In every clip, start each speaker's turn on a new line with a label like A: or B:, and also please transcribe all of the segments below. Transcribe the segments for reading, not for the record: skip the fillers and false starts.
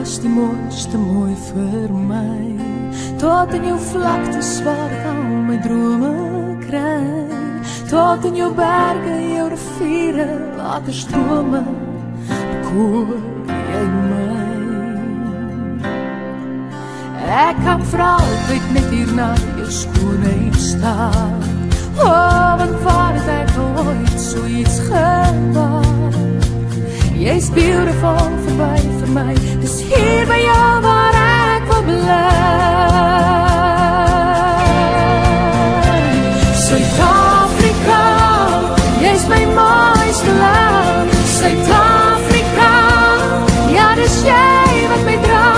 A: is die mooiste mooi vir my. Tot in jou vlaktes waar ek al my drome kry. Tot in jou berge, jou riviere, waterstrome, bekoor jy my. Ek kan vir altyd net hier na jou skoonheid staan. Want waar het ek ooit so iets gewaar? Jy's beautiful verby vir my. Dis hier by jou waar ek wil bly. Suid-Afrika, jy's my mooiste land. Suid-Afrika, ja dis jy wat my dra.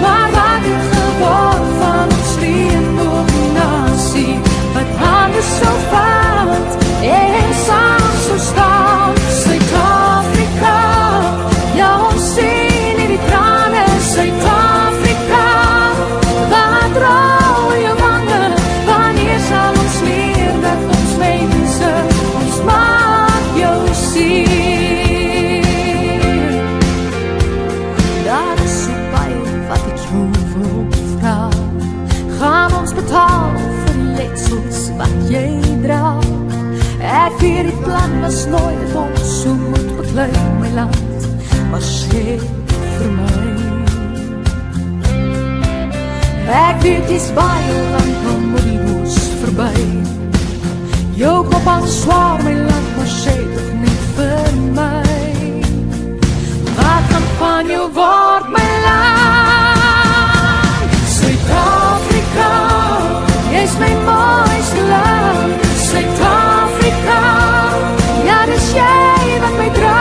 A: Maar wat het geword van ons reënboognasie? Wat hande so vat en saam so staan. Suid-Afrika, ja ons sien in die trane. Suid-Afrika, wat rou jou wange? Wanneer sal ons leer dat ons mense, ons maak jou sien? Daar is so baie wat ek jou wil vra. Gaan ons betaal vir letsels wat jy dra? Ek weet die plan was nooit dat ons so moet beklui my land, maar sê vir my. Ek weet dis baie lang om die hoes verby. Jou kop al zwaar my land, maar sê toch nie vir my. Wat kan van jou word my land? Suid-Afrika, jy's my mooiste land. Suid-Afrika, ja dis jy wat my dra.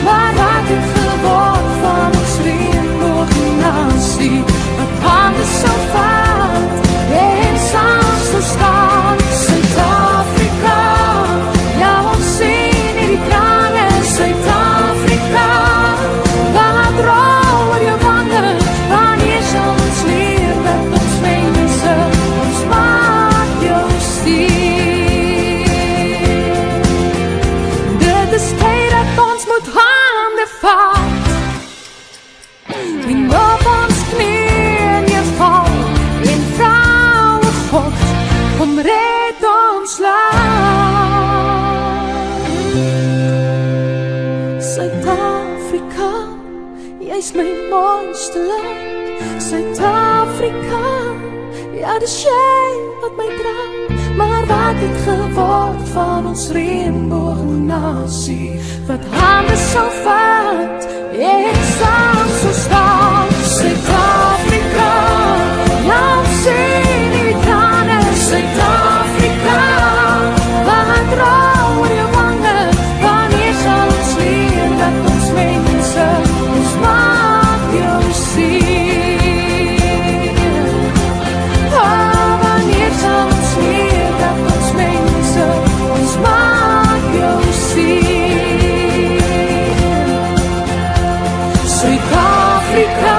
A: Maar wat het geword van ons reënboognasie? Wat hande so vat en saam so staan. Suid-Afrika, ja ons sien in die trane. Suid-Afrika, wat rou oor jou wange? Wanneer sal ons leer dat ons mense, ons maak jou stier? Dit is tyd dat ons moet hande vat en op ons knieën neerval en vrouwe God, kom red ons land. Suid-Afrika, jy's my mooiste land. Suid-Afrika, ja dis jy wat my dra. Maar wat het geword van ons reënboognasie? Wat hande so vat en saam so staan. Suid-Afrika, ja ons sien in die trane. Suid-Afrika, wat rou oor jou wange? Wanneer sal ons leer dat ons mense, ons maak jou sien? Wanneer sal ons leer dat ons mense, ons maak jou sien? Suid-Afrika.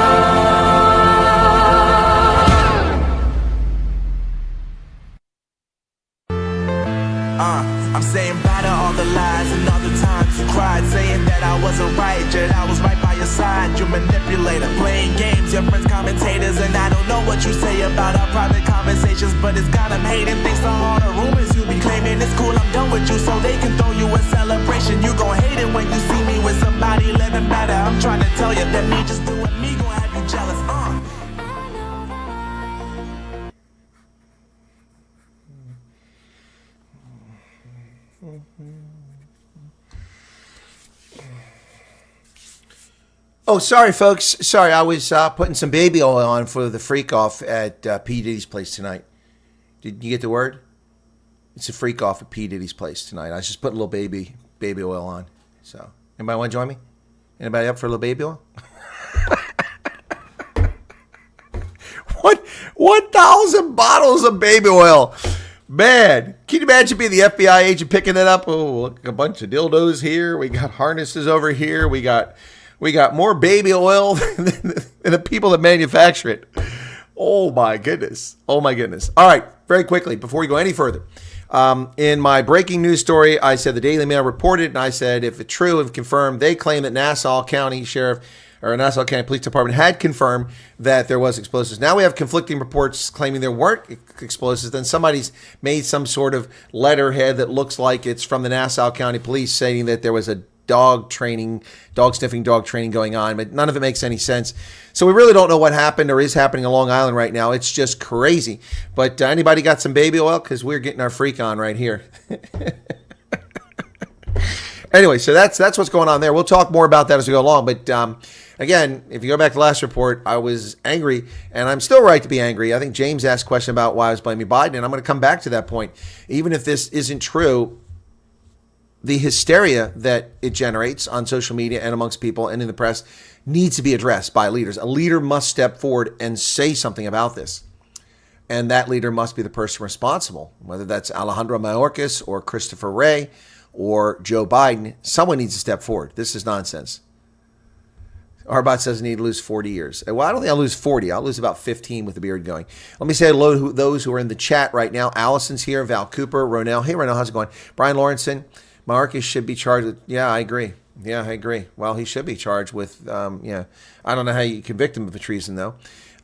B: I'm saying bye to all the lies and all the times you cried, saying that I wasn't right, yet I was right by your side. You manipulator, playing games, your friends commentators, and I don't know what you say about our private conversations, but it's got them hating. Thanks to all the rumors you be claiming. It's cool, I'm done with you, so they can throw you a celebration. You gon' hate it when you see me with somebody living better. I'm trying to tell you that me just doing me gon' have you jealous.
C: Oh, sorry, folks. Sorry, I was putting some baby oil on for the freak off at P. Diddy's place tonight. Did you get the word? It's a freak off at P. Diddy's place tonight. I was just putting a little baby oil on. So, anybody want to join me? Anybody up for a little baby oil? 1,000 bottles of baby oil. Man, can you imagine being the FBI agent picking it up? Oh, look, a bunch of dildos here. We got harnesses over here. We got more baby oil than the people that manufacture it. Oh my goodness. Oh my goodness. All right, very quickly, before we go any further. In my breaking news story, I said the Daily Mail reported, and I said, if it's true and confirmed, they claim that Nassau County Sheriff or Nassau County Police Department had confirmed that there was explosives. Now we have conflicting reports claiming there weren't explosives. Then somebody's made some sort of letterhead that looks like it's from the Nassau County Police saying that there was a dog sniffing dog training going on, but none of it makes any sense. So we really don't know what happened or is happening on Long Island right now. It's just crazy. But anybody got some baby oil? Because we're getting our freak on right here. Anyway, so that's what's going on there. We'll talk more about that as we go along. But again, if you go back to the last report, I was angry, and I'm still right to be angry. I think James asked a question about why I was blaming Biden, and I'm going to come back to that point. Even if this isn't true, the hysteria that it generates on social media and amongst people and in the press needs to be addressed by leaders. A leader must step forward and say something about this. And that leader must be the person responsible, whether that's Alejandro Mayorkas or Christopher Wray or Joe Biden. Someone needs to step forward. This is nonsense. Arbot says I need to lose 40 years. Well, I don't think I'll lose 40. I'll lose about 15 with the beard going. Let me say hello to those who are in the chat right now. Allison's here, Val Cooper, Ronell. Hey, Ronell, how's it going? Brian Lawrenson. Mayorkas should be charged with, yeah, I agree. Well, he should be charged with, I don't know how you convict him of a treason, though.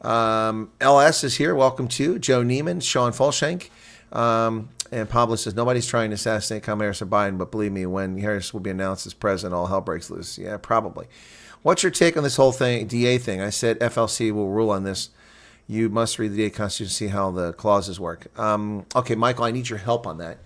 C: LS is here. Welcome to Joe Neiman, Sean Fulshank. And Pablo says, nobody's trying to assassinate Kamala Harris or Biden, but believe me, when Harris will be announced as president, all hell breaks loose. Yeah, probably. What's your take on this whole thing, DA thing? I said FLC will rule on this. You must read the DA Constitution to see how the clauses work. Okay, Michael, I need your help on that.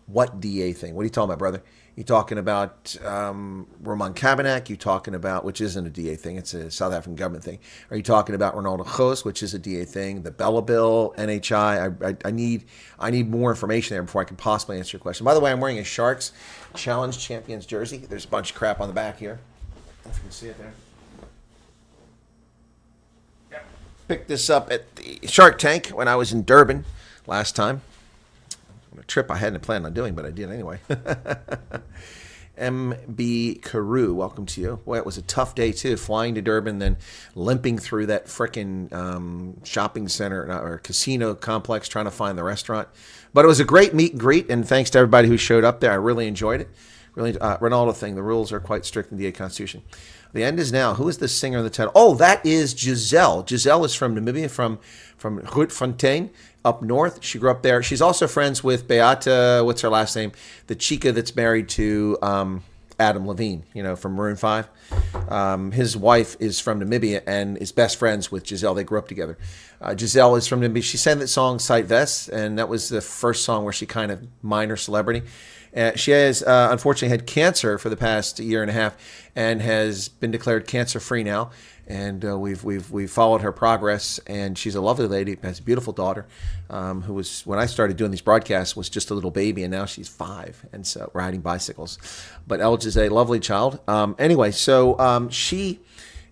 C: What DA thing? What are you talking about, brother? You talking about Roman Cabernac? You talking about, which isn't a DA thing, it's a South African government thing. Are you talking about Ronaldo Gos, which is a DA thing? The Bella Bill, NHI? I need more information there before I can possibly answer your question. By the way, I'm wearing a Sharks Challenge Champions jersey. There's a bunch of crap on the back here. If you can see it there. Yeah. Picked this up at the Shark Tank when I was in Durban last time. A trip I hadn't planned on doing, but I did anyway. MB Carew, welcome to you. Boy, it was a tough day, too. Flying to Durban, then limping through that frickin' shopping center or casino complex trying to find the restaurant. But it was a great meet and greet, and thanks to everybody who showed up there. I really enjoyed it. Really, Ronaldo thing, the rules are quite strict in the DA Constitution. The end is now. Who is the singer of the title? Oh, that is Giselle. Giselle is from Namibia, from Grootfontein up north. She grew up there. She's also friends with Beata, what's her last name? The chica that's married to Adam Levine, from Maroon 5. His wife is from Namibia and is best friends with Giselle. They grew up together. Giselle is from Namibia. She sang that song, Sight Vest, and that was the first song where she kind of minor celebrity. She has unfortunately had cancer for the past year and a half and has been declared cancer-free now. And we've followed her progress, and she's a lovely lady, has a beautiful daughter, who was, when I started doing these broadcasts, was just a little baby, and now she's 5, and so riding bicycles. But Elge is a lovely child. Anyway, so she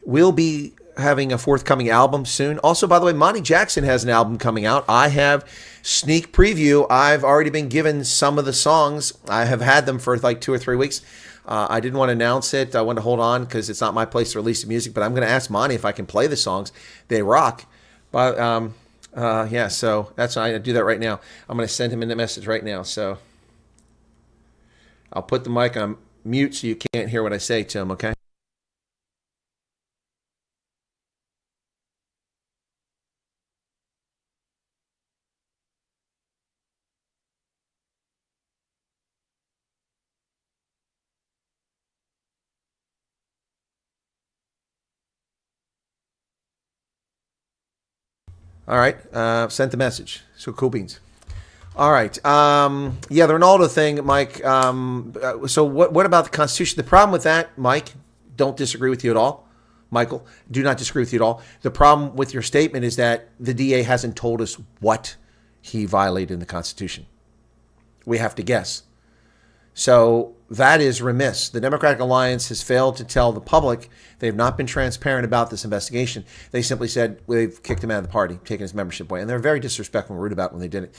C: will be having a forthcoming album soon. Also, by the way, Monty Jackson has an album coming out. I have sneak preview. I've already been given some of the songs. I have had them for like 2 or 3 weeks. I didn't want to announce it. I wanted to hold on because it's not my place to release the music. But I'm going to ask Monty if I can play the songs. They rock. But yeah, so that's why I do that right now. I'm going to send him in the message right now. So I'll put the mic on mute so you can't hear what I say to him, okay? All right, sent the message. So cool beans. All right, yeah, the Ronaldo thing, Mike. So what about the Constitution? The problem with that, Mike, don't disagree with you at all. Michael, do not disagree with you at all. The problem with your statement is that the DA hasn't told us what he violated in the Constitution. We have to guess. So that is remiss. The Democratic Alliance has failed to tell the public. They have not been transparent about this investigation. They simply said they've kicked him out of the party, taken his membership away. And they're very disrespectful and rude about it when they did it.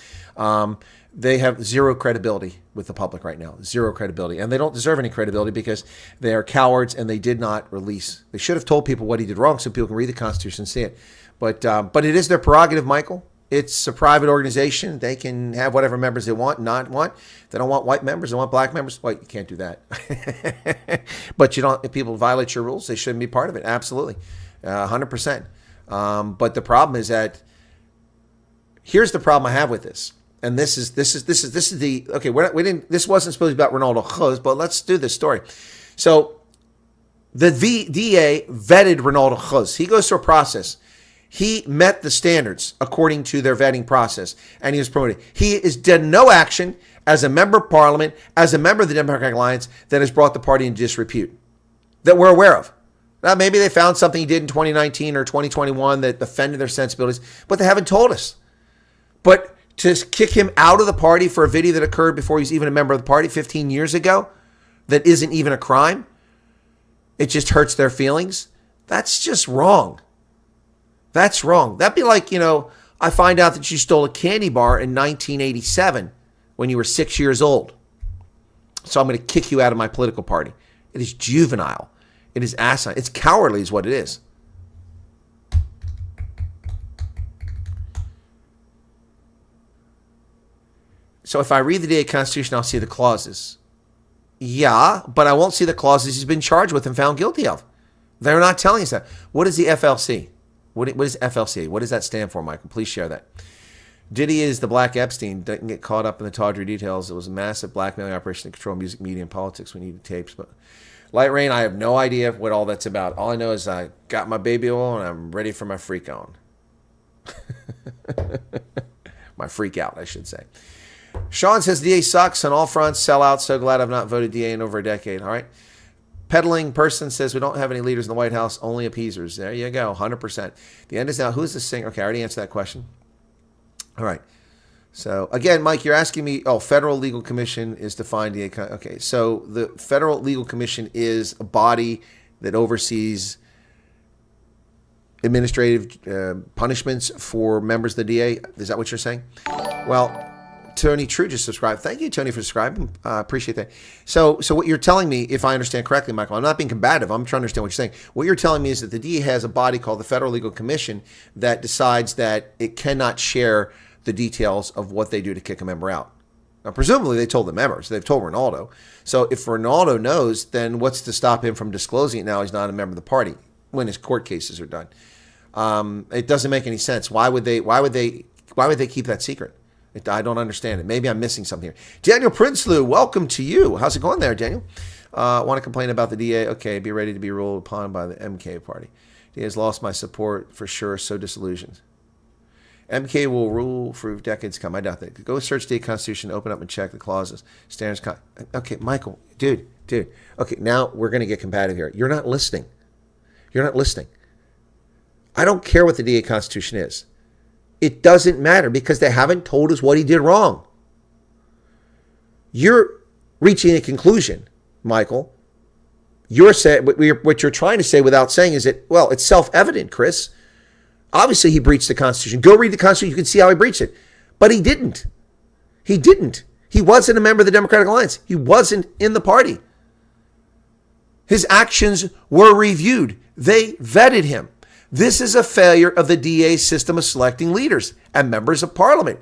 C: They have zero credibility with the public right now. Zero credibility. And they don't deserve any credibility because they are cowards and they did not release. They should have told people what he did wrong so people can read the Constitution and see it. But it is their prerogative, Michael. It's a private organization. They can have whatever members they want, not want. They don't want white members. They want black members. Well, you can't do that. But you don't. If people violate your rules, they shouldn't be part of it. Absolutely, 100%. But the problem is that here's the problem I have with this, and this is the okay. We didn't. This wasn't supposed to be about Ronaldo Khuz, but let's do this story. So the DA vetted Ronaldo Khuz. He goes through a process. He met the standards according to their vetting process, and he was promoted. He has done no action as a member of parliament, as a member of the Democratic Alliance that has brought the party into disrepute that we're aware of. Now, maybe they found something he did in 2019 or 2021 that offended their sensibilities, but they haven't told us. But to kick him out of the party for a video that occurred before he was even a member of the party 15 years ago, that isn't even a crime, it just hurts their feelings. That's just wrong. That's wrong. That'd be like, I find out that you stole a candy bar in 1987 when you were 6 years old. So I'm going to kick you out of my political party. It is juvenile. It is asinine. It's cowardly is what it is. So if I read the DA Constitution, I'll see the clauses. Yeah, but I won't see the clauses he's been charged with and found guilty of. They're not telling us that. What is the FLC? What is FLC? What does that stand for, Michael? Please share that. Diddy is the Black Epstein. Didn't get caught up in the tawdry details. It was a massive blackmailing operation to control music, media, and politics. We needed tapes. But Light Rain, I have no idea what all that's about. All I know is I got my baby oil and I'm ready for my freak on. My freak out, I should say. Sean says DA sucks on all fronts. Sell out. So glad I've not voted DA in over a decade. All right. Peddling person says we don't have any leaders in the White House, only appeasers. There you go, 100%. The end is now. Who's the singer? Okay, I already answered that question. All right. So again, Mike, you're asking me. Oh, Federal Legal Commission is defined. Okay, so the Federal Legal Commission is a body that oversees administrative punishments for members of the DA. Is that what you're saying? Well, Tony True just subscribed. Thank you, Tony, for subscribing. Appreciate that. So what you're telling me, if I understand correctly, Michael, I'm not being combative. I'm trying to understand what you're saying. What you're telling me is that the DA has a body called the Federal Legal Commission that decides that it cannot share the details of what they do to kick a member out. Now, presumably, they told the members. They've told Ronaldo. So if Ronaldo knows, then what's to stop him from disclosing it now he's not a member of the party when his court cases are done? It doesn't make any sense. Why would they keep that secret? I don't understand it. Maybe I'm missing something here. Daniel Prinsloo, welcome to you. How's it going there, Daniel? Want to complain about the DA? Okay, be ready to be ruled upon by the MK party. DA has lost my support for sure, so disillusioned. MK will rule for decades to come. I doubt that. Go search the Constitution, open up and check the clauses. Standards. Okay, Michael, dude. Okay, now we're going to get combative here. You're not listening. I don't care what the DA Constitution is. It doesn't matter because they haven't told us what he did wrong. You're reaching a conclusion, Michael. You're saying what you're trying to say without saying is that, well, it's self-evident, Chris. Obviously, he breached the Constitution. Go read the Constitution. You can see how he breached it. But he didn't. He wasn't a member of the Democratic Alliance. He wasn't in the party. His actions were reviewed. They vetted him. This is a failure of the DA system of selecting leaders and members of parliament.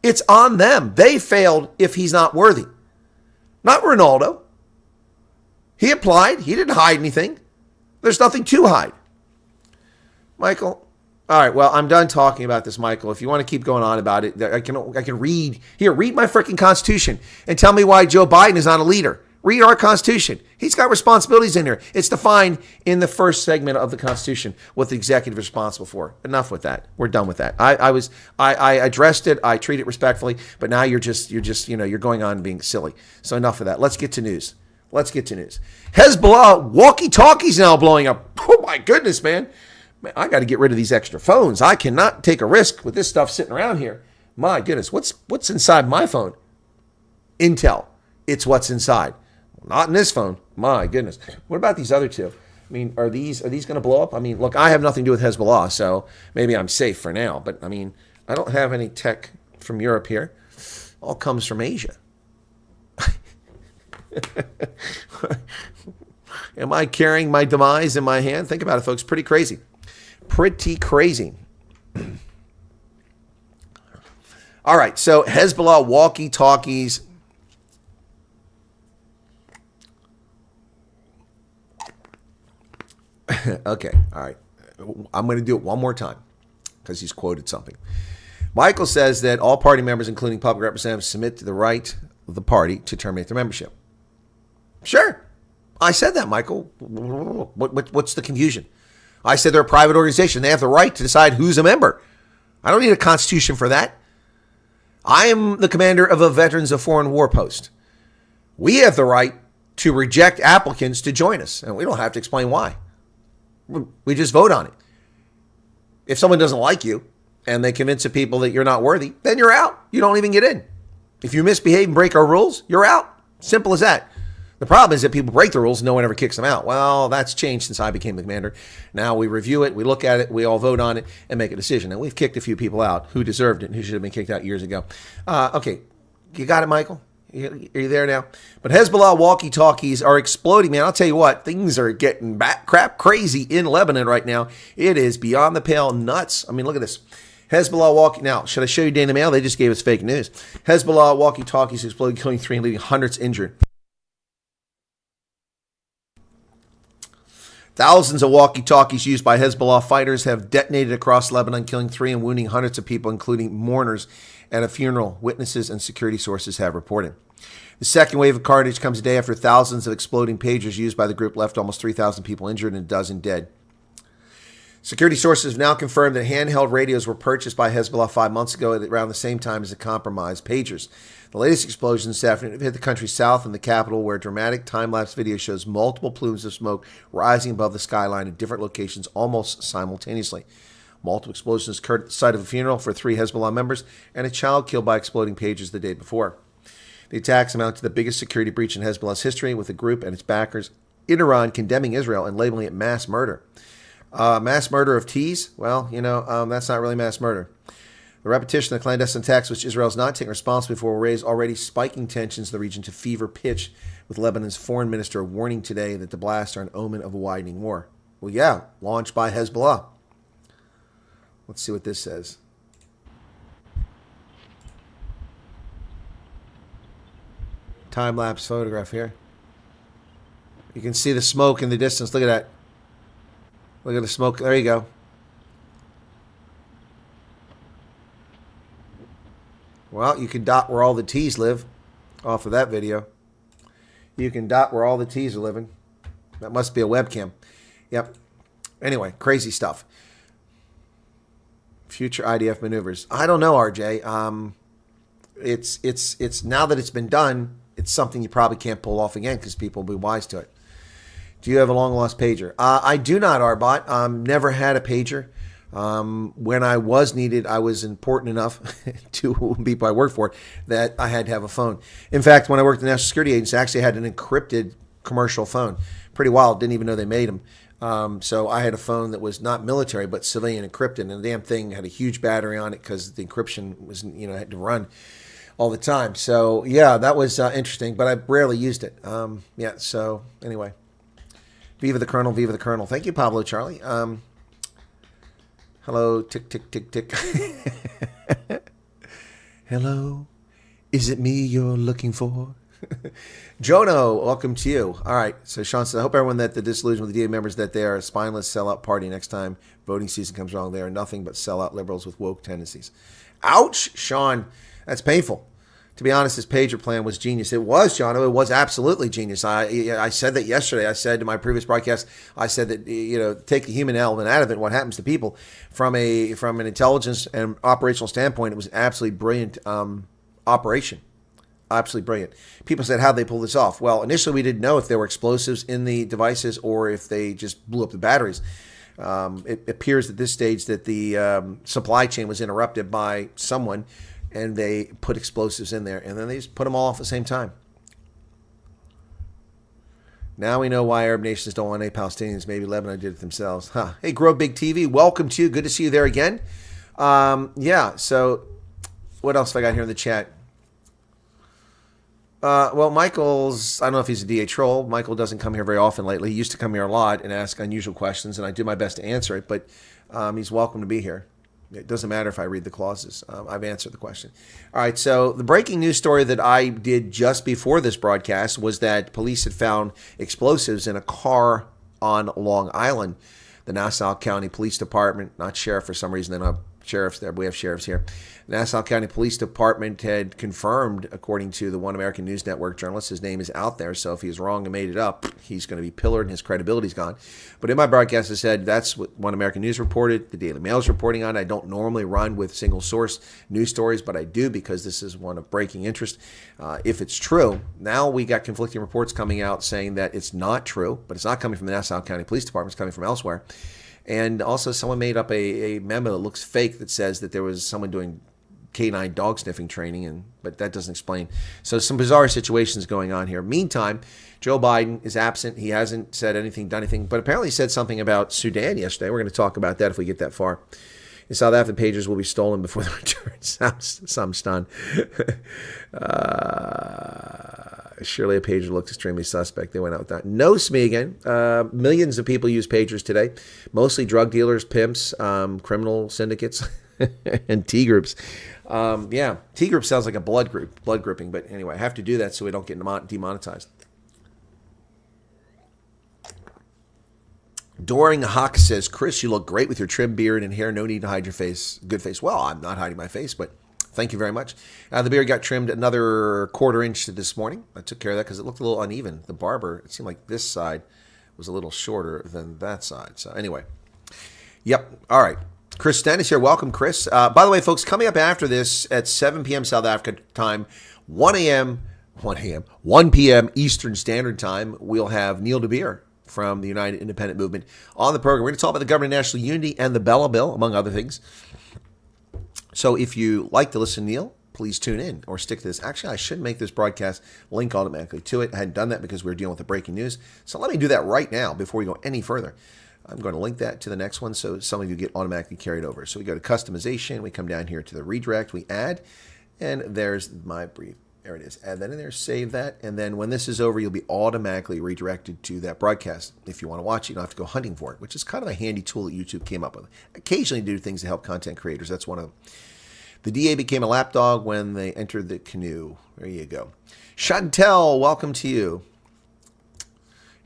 C: It's on them. They failed if he's not worthy. Not Ronaldo. He applied. He didn't hide anything. There's nothing to hide. Michael. All right, well, I'm done talking about this, Michael. If you want to keep going on about it, I can read. Here, read my freaking Constitution and tell me why Joe Biden is not a leader. Read our Constitution. He's got responsibilities in here. It's defined in the first segment of the Constitution what the executive is responsible for. Enough with that. We're done with that. I addressed it. I treat it respectfully, but now you're going on being silly. So enough of that. Let's get to news. Hezbollah walkie-talkies now blowing up. Oh my goodness, man. I got to get rid of these extra phones. I cannot take a risk with this stuff sitting around here. My goodness, what's inside my phone? Intel. It's what's inside. Not in this phone. My goodness. What about these other two? I mean, are these going to blow up? I mean, look, I have nothing to do with Hezbollah, so maybe I'm safe for now. But I mean, I don't have any tech from Europe here. All comes from Asia. Am I carrying my demise in my hand? Think about it, folks. Pretty crazy. All right, so Hezbollah walkie-talkies. Okay, all right. I'm going to do it one more time because he's quoted something. Michael says that all party members, including public representatives, submit to the right of the party to terminate their membership. Sure. I said that, Michael. What's the confusion? I said they're a private organization. They have the right to decide who's a member. I don't need a constitution for that. I am the commander of a Veterans of Foreign War post. We have the right to reject applicants to join us, and we don't have to explain why. We just vote on it. If someone doesn't like you and they convince the people that you're not worthy, then you're out. You don't even get in. If you misbehave and break our rules, you're out. Simple as that. The problem is that people break the rules and no one ever kicks them out. Well, that's changed since I became the commander. Now we review it, we look at it, we all vote on it and make a decision. And we've kicked a few people out who deserved it and who should have been kicked out years ago. Okay, you got it, Michael? Are you there now? But Hezbollah walkie-talkies are exploding, man. I'll tell you what, things are getting crap crazy in Lebanon right now. It is beyond the pale nuts. I mean, look at this. Hezbollah walkie... Now, should I show you Daily Mail? They just gave us fake news. Hezbollah walkie-talkies exploded, killing 3 and leaving hundreds injured. Thousands of walkie-talkies used by Hezbollah fighters have detonated across Lebanon, killing 3 and wounding hundreds of people, including mourners at a funeral, witnesses and security sources have reported. The second wave of carnage comes a day after thousands of exploding pagers used by the group left almost 3,000 people injured and a dozen dead. Security sources have now confirmed that handheld radios were purchased by Hezbollah 5 months ago at around the same time as the compromised pagers. The latest explosions this afternoon have hit the country south and the capital, where dramatic time-lapse video shows multiple plumes of smoke rising above the skyline at different locations almost simultaneously. Multiple explosions occurred at the site of a funeral for 3 Hezbollah members and a child killed by exploding pagers the day before. The attacks amount to the biggest security breach in Hezbollah's history, with the group and its backers in Iran condemning Israel and labeling it mass murder. Mass murder of T's? Well, that's not really mass murder. The repetition of the clandestine attacks, which Israel is not taking responsibility for, will raise already spiking tensions in the region to fever pitch, with Lebanon's foreign minister warning today that the blasts are an omen of a widening war. Well, yeah, launched by Hezbollah. Let's see what this says. Time-lapse photograph here. You can see the smoke in the distance. Look at that. Look at the smoke. There you go. Well, you can dot where all the T's live off of that video. You can dot where all the T's are living. That must be a webcam. Yep. Anyway, crazy stuff. Future IDF maneuvers. I don't know, RJ. It's now that it's been done, it's something you probably can't pull off again because people will be wise to it. Do you have a long-lost pager? I do not, Arbot. Never had a pager. When I was needed, I was important enough to people I worked for that I had to have a phone. In fact, when I worked at the National Security Agency, I actually had an encrypted commercial phone. Pretty wild. Didn't even know they made them. So I had a phone that was not military, but civilian encrypted. And the damn thing had a huge battery on it because the encryption was, had to run all the time. So, yeah, that was interesting, but I rarely used it. So anyway. Viva the Colonel, Viva the Colonel. Thank you, Pablo Charlie. Hello, tick, tick, tick, tick. Hello, is it me you're looking for? Jono, welcome to you. All right, so Sean says, I hope everyone that the disillusion with the DA members that they are a spineless sellout party next time voting season comes along. They are nothing but sellout liberals with woke tendencies. Ouch, Sean, that's painful. To be honest, this pager plan was genius. It was, John. It was absolutely genius. I said that yesterday. I said in my previous broadcast, I said that, take the human element out of it, what happens to people. From an intelligence and operational standpoint, it was an absolutely brilliant operation. Absolutely brilliant. People said, how'd they pull this off? Well, initially we didn't know if there were explosives in the devices or if they just blew up the batteries. It appears at this stage that the supply chain was interrupted by someone, and they put explosives in there, and then they just put them all off at the same time. Now we know why Arab nations don't want any Palestinians. Maybe Lebanon did it themselves. Huh. Hey, Grow Big TV, welcome to you. Good to see you there again. So what else have I got here in the chat? Well, Michael's, I don't know if he's a DA troll. Michael doesn't come here very often lately. He used to come here a lot and ask unusual questions, and I do my best to answer it, but he's welcome to be here. It doesn't matter if I read the clauses. I've answered the question. All right, so the breaking news story that I did just before this broadcast was that police had found explosives in a car on Long Island. The Nassau County Police Department, not sheriff for some reason, they don't have sheriffs there. We have sheriffs here. Nassau County Police Department had confirmed, according to the One American News Network journalist, his name is out there, so if he's wrong and made it up, he's going to be pillared and his credibility's gone. But in my broadcast, I said that's what One American News reported. The Daily Mail is reporting on it. I don't normally run with single source news stories, but I do because this is one of breaking interest. If it's true, now we got conflicting reports coming out saying that it's not true, but it's not coming from the Nassau County Police Department. It's coming from elsewhere. And also someone made up a memo that looks fake that says that there was someone doing canine dog sniffing training, but that doesn't explain. So some bizarre situations going on here. Meantime, Joe Biden is absent. He hasn't said anything, done anything, but apparently he said something about Sudan yesterday. We're going to talk about that if we get that far. In South Africa, pages will be stolen before the return. Some stunned. Surely a pager looks extremely suspect. They went out with that. No SME again. Millions of people use pagers today, mostly drug dealers, pimps, criminal syndicates, and T groups. T group sounds like a blood grouping, but anyway, I have to do that so we don't get demonetized. Doring Hawk says, Chris, you look great with your trim beard and hair. No need to hide your face. Good face. Well, I'm not hiding my face, but thank you very much. The beard got trimmed another 1/4 inch this morning. I took care of that because it looked a little uneven. The barber, it seemed like this side was a little shorter than that side. So anyway, yep. All right. Chris Stennis here. Welcome, Chris. By the way, folks, coming up after this at 7 p.m. South Africa time, 1 p.m. Eastern Standard Time, we'll have Neil DeBeer from the United Independent Movement on the program. We're going to talk about the government of national unity and the Bella Bill, among other things. So if you like to listen to Neil, please tune in or stick to this. Actually, I should make this broadcast link automatically to it. I hadn't done that because we were dealing with the breaking news. So let me do that right now before we go any further. I'm going to link that to the next one so some of you get automatically carried over. So we go to customization. We come down here to the redirect. We add, and there's my brief. There it is. Add that in there. Save that. And then when this is over, you'll be automatically redirected to that broadcast. If you want to watch it, you don't have to go hunting for it, which is kind of a handy tool that YouTube came up with. Occasionally do things to help content creators. That's one of them. The DA became a lapdog when they entered the canoe. There you go. Chantel, welcome to you.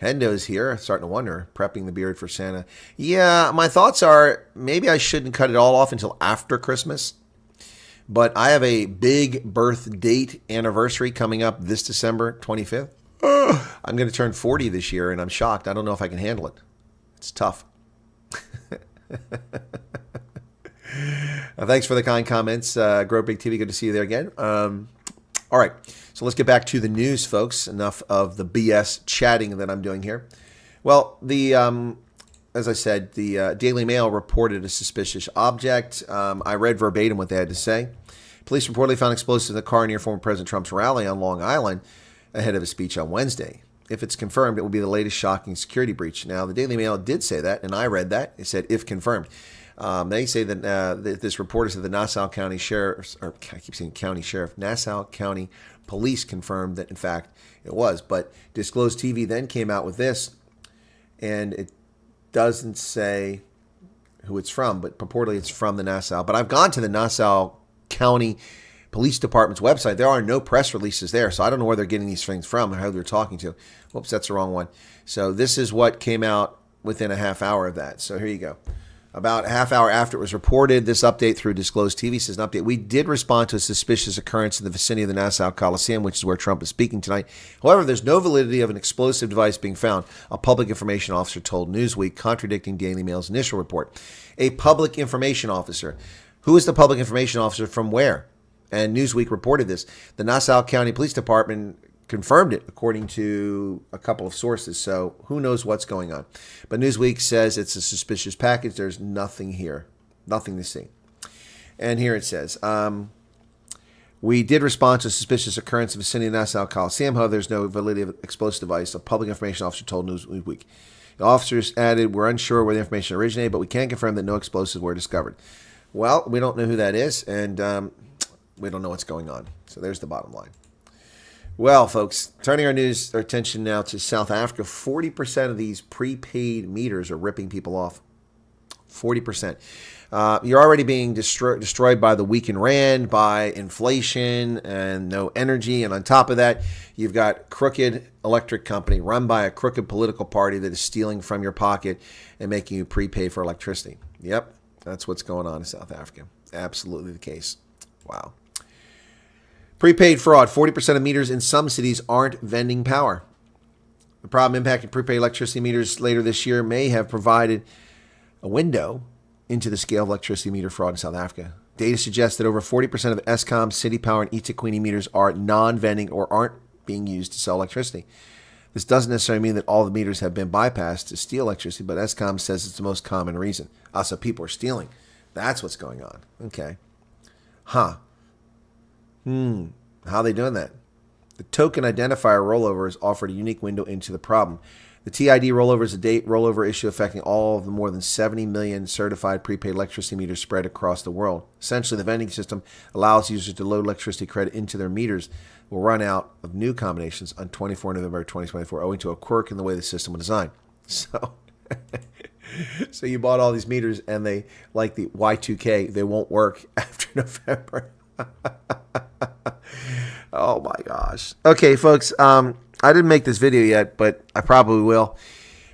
C: Hendo's here, starting to wonder, prepping the beard for Santa. Yeah, my thoughts are maybe I shouldn't cut it all off until after Christmas. But I have a big birth date anniversary coming up this December 25th. I'm going to turn 40 this year, and I'm shocked. I don't know if I can handle it. It's tough. Thanks for the kind comments. Grow Big TV, good to see you there again. All right, so let's get back to the news, folks. Enough of the BS chatting that I'm doing here. Well, as I said, the Daily Mail reported a suspicious object. I read verbatim what they had to say. Police reportedly found explosives in the car near former President Trump's rally on Long Island ahead of his speech on Wednesday. If it's confirmed, it will be the latest shocking security breach. Now, the Daily Mail did say that, and I read that. It said, if confirmed. They say that this reporter said the Nassau County Sheriff, or I keep saying County Sheriff, Nassau County Police confirmed that, in fact, it was. But Disclosed TV then came out with this, and it doesn't say who it's from, but purportedly it's from the Nassau. But I've gone to the Nassau County Police Department's website. There are no press releases there, so I don't know where they're getting these things from or who they're talking to. Whoops, that's the wrong one. So this is what came out within a half hour of that. So here you go. About a half hour after it was reported, this update through Disclosed TV says an update. We did respond to a suspicious occurrence in the vicinity of the Nassau Coliseum, which is where Trump is speaking tonight. However, there's no validity of an explosive device being found, a public information officer told Newsweek, contradicting Daily Mail's initial report. A public information officer. Who is the public information officer from where? And Newsweek reported this. The Nassau County Police Department confirmed it, according to a couple of sources. So who knows what's going on. But Newsweek says it's a suspicious package. There's nothing here. Nothing to see. And here it says, we did respond to a suspicious occurrence in the vicinity of Nassau Coliseum. However, there's no validity of explosive device. A public information officer told Newsweek. The officers added, we're unsure where the information originated, but we can confirm that no explosives were discovered. Well, we don't know who that is, and we don't know what's going on. So there's the bottom line. Well, folks, turning our attention now to South Africa, 40% of these prepaid meters are ripping people off. 40%. You're already being destroyed by the weakened rand, by inflation and no energy. And on top of that, you've got crooked electric company run by a crooked political party that is stealing from your pocket and making you prepay for electricity. Yep, that's what's going on in South Africa. Absolutely the case. Wow. Prepaid fraud. 40% of meters in some cities aren't vending power. The problem impacting prepaid electricity meters later this year may have provided a window into the scale of electricity meter fraud in South Africa. Data suggests that over 40% of Eskom, City Power, and eThekwini meters are non-vending or aren't being used to sell electricity. This doesn't necessarily mean that all the meters have been bypassed to steal electricity, but Eskom says it's the most common reason. So people are stealing. That's what's going on. Okay. Huh. How are they doing that? The token identifier rollover has offered a unique window into the problem. The TID rollover is a date rollover issue affecting all of the more than 70 million certified prepaid electricity meters spread across the world. Essentially, the vending system allows users to load electricity credit into their meters. Will run out of new combinations on 24 November 2024, owing to a quirk in the way the system was designed. So you bought all these meters, and they, like the Y2K, they won't work after November. Oh my gosh. Okay, folks. I didn't make this video yet, but I probably will.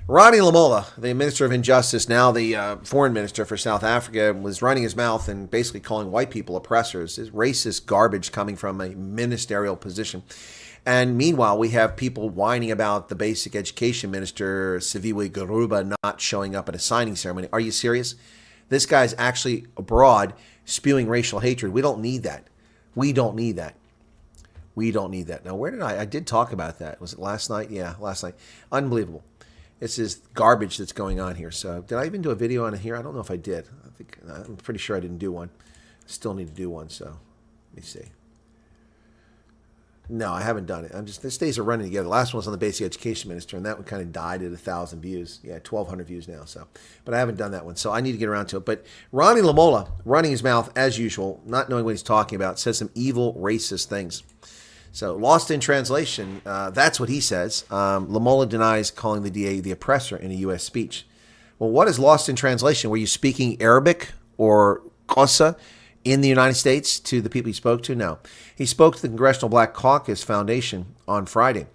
C: Ronnie Lamola, the Minister of Injustice, now the Foreign Minister for South Africa, was running his mouth and basically calling white people oppressors. It's racist garbage coming from a ministerial position. And meanwhile, we have people whining about the Basic Education Minister, Siviwe Garuba, not showing up at a signing ceremony. Are you serious? This guy's actually abroad spewing racial hatred. We don't need that. We don't need that. We don't need that. Now, where did I did talk about that. Was it last night? Yeah, last night. Unbelievable. It's this garbage that's going on here. So did I even do a video on it here? I don't know if I did. I'm pretty sure I didn't do one. Still need to do one. So let me see. No, I haven't done it. These days are running together. The last one was on the Basic Education Minister, and that one kind of died at 1,000 views. Yeah, 1,200 views now. So, but I haven't done that one. So I need to get around to it. But Ronnie Lamola, running his mouth as usual, not knowing what he's talking about, says some evil, racist things. So, lost in translation, that's what he says. Lamola denies calling the DA the oppressor in a U.S. speech. Well, what is lost in translation? Were you speaking Arabic or Xhosa in the United States to the people he spoke to? No. He spoke to the Congressional Black Caucus Foundation on Friday.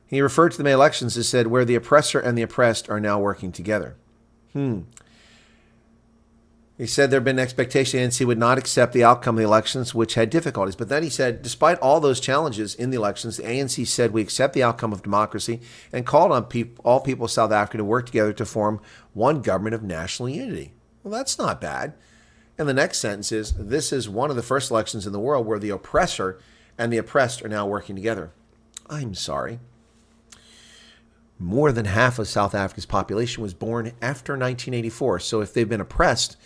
C: He referred to the May elections as said, where the oppressor and the oppressed are now working together. He said there had been an expectation the ANC would not accept the outcome of the elections, which had difficulties. But then he said, despite all those challenges in the elections, the ANC said we accept the outcome of democracy and called on all people of South Africa to work together to form one government of national unity. Well, that's not bad. And the next sentence is, this is one of the first elections in the world where the oppressor and the oppressed are now working together. I'm sorry. More than half of South Africa's population was born after 1984. So if they've been oppressed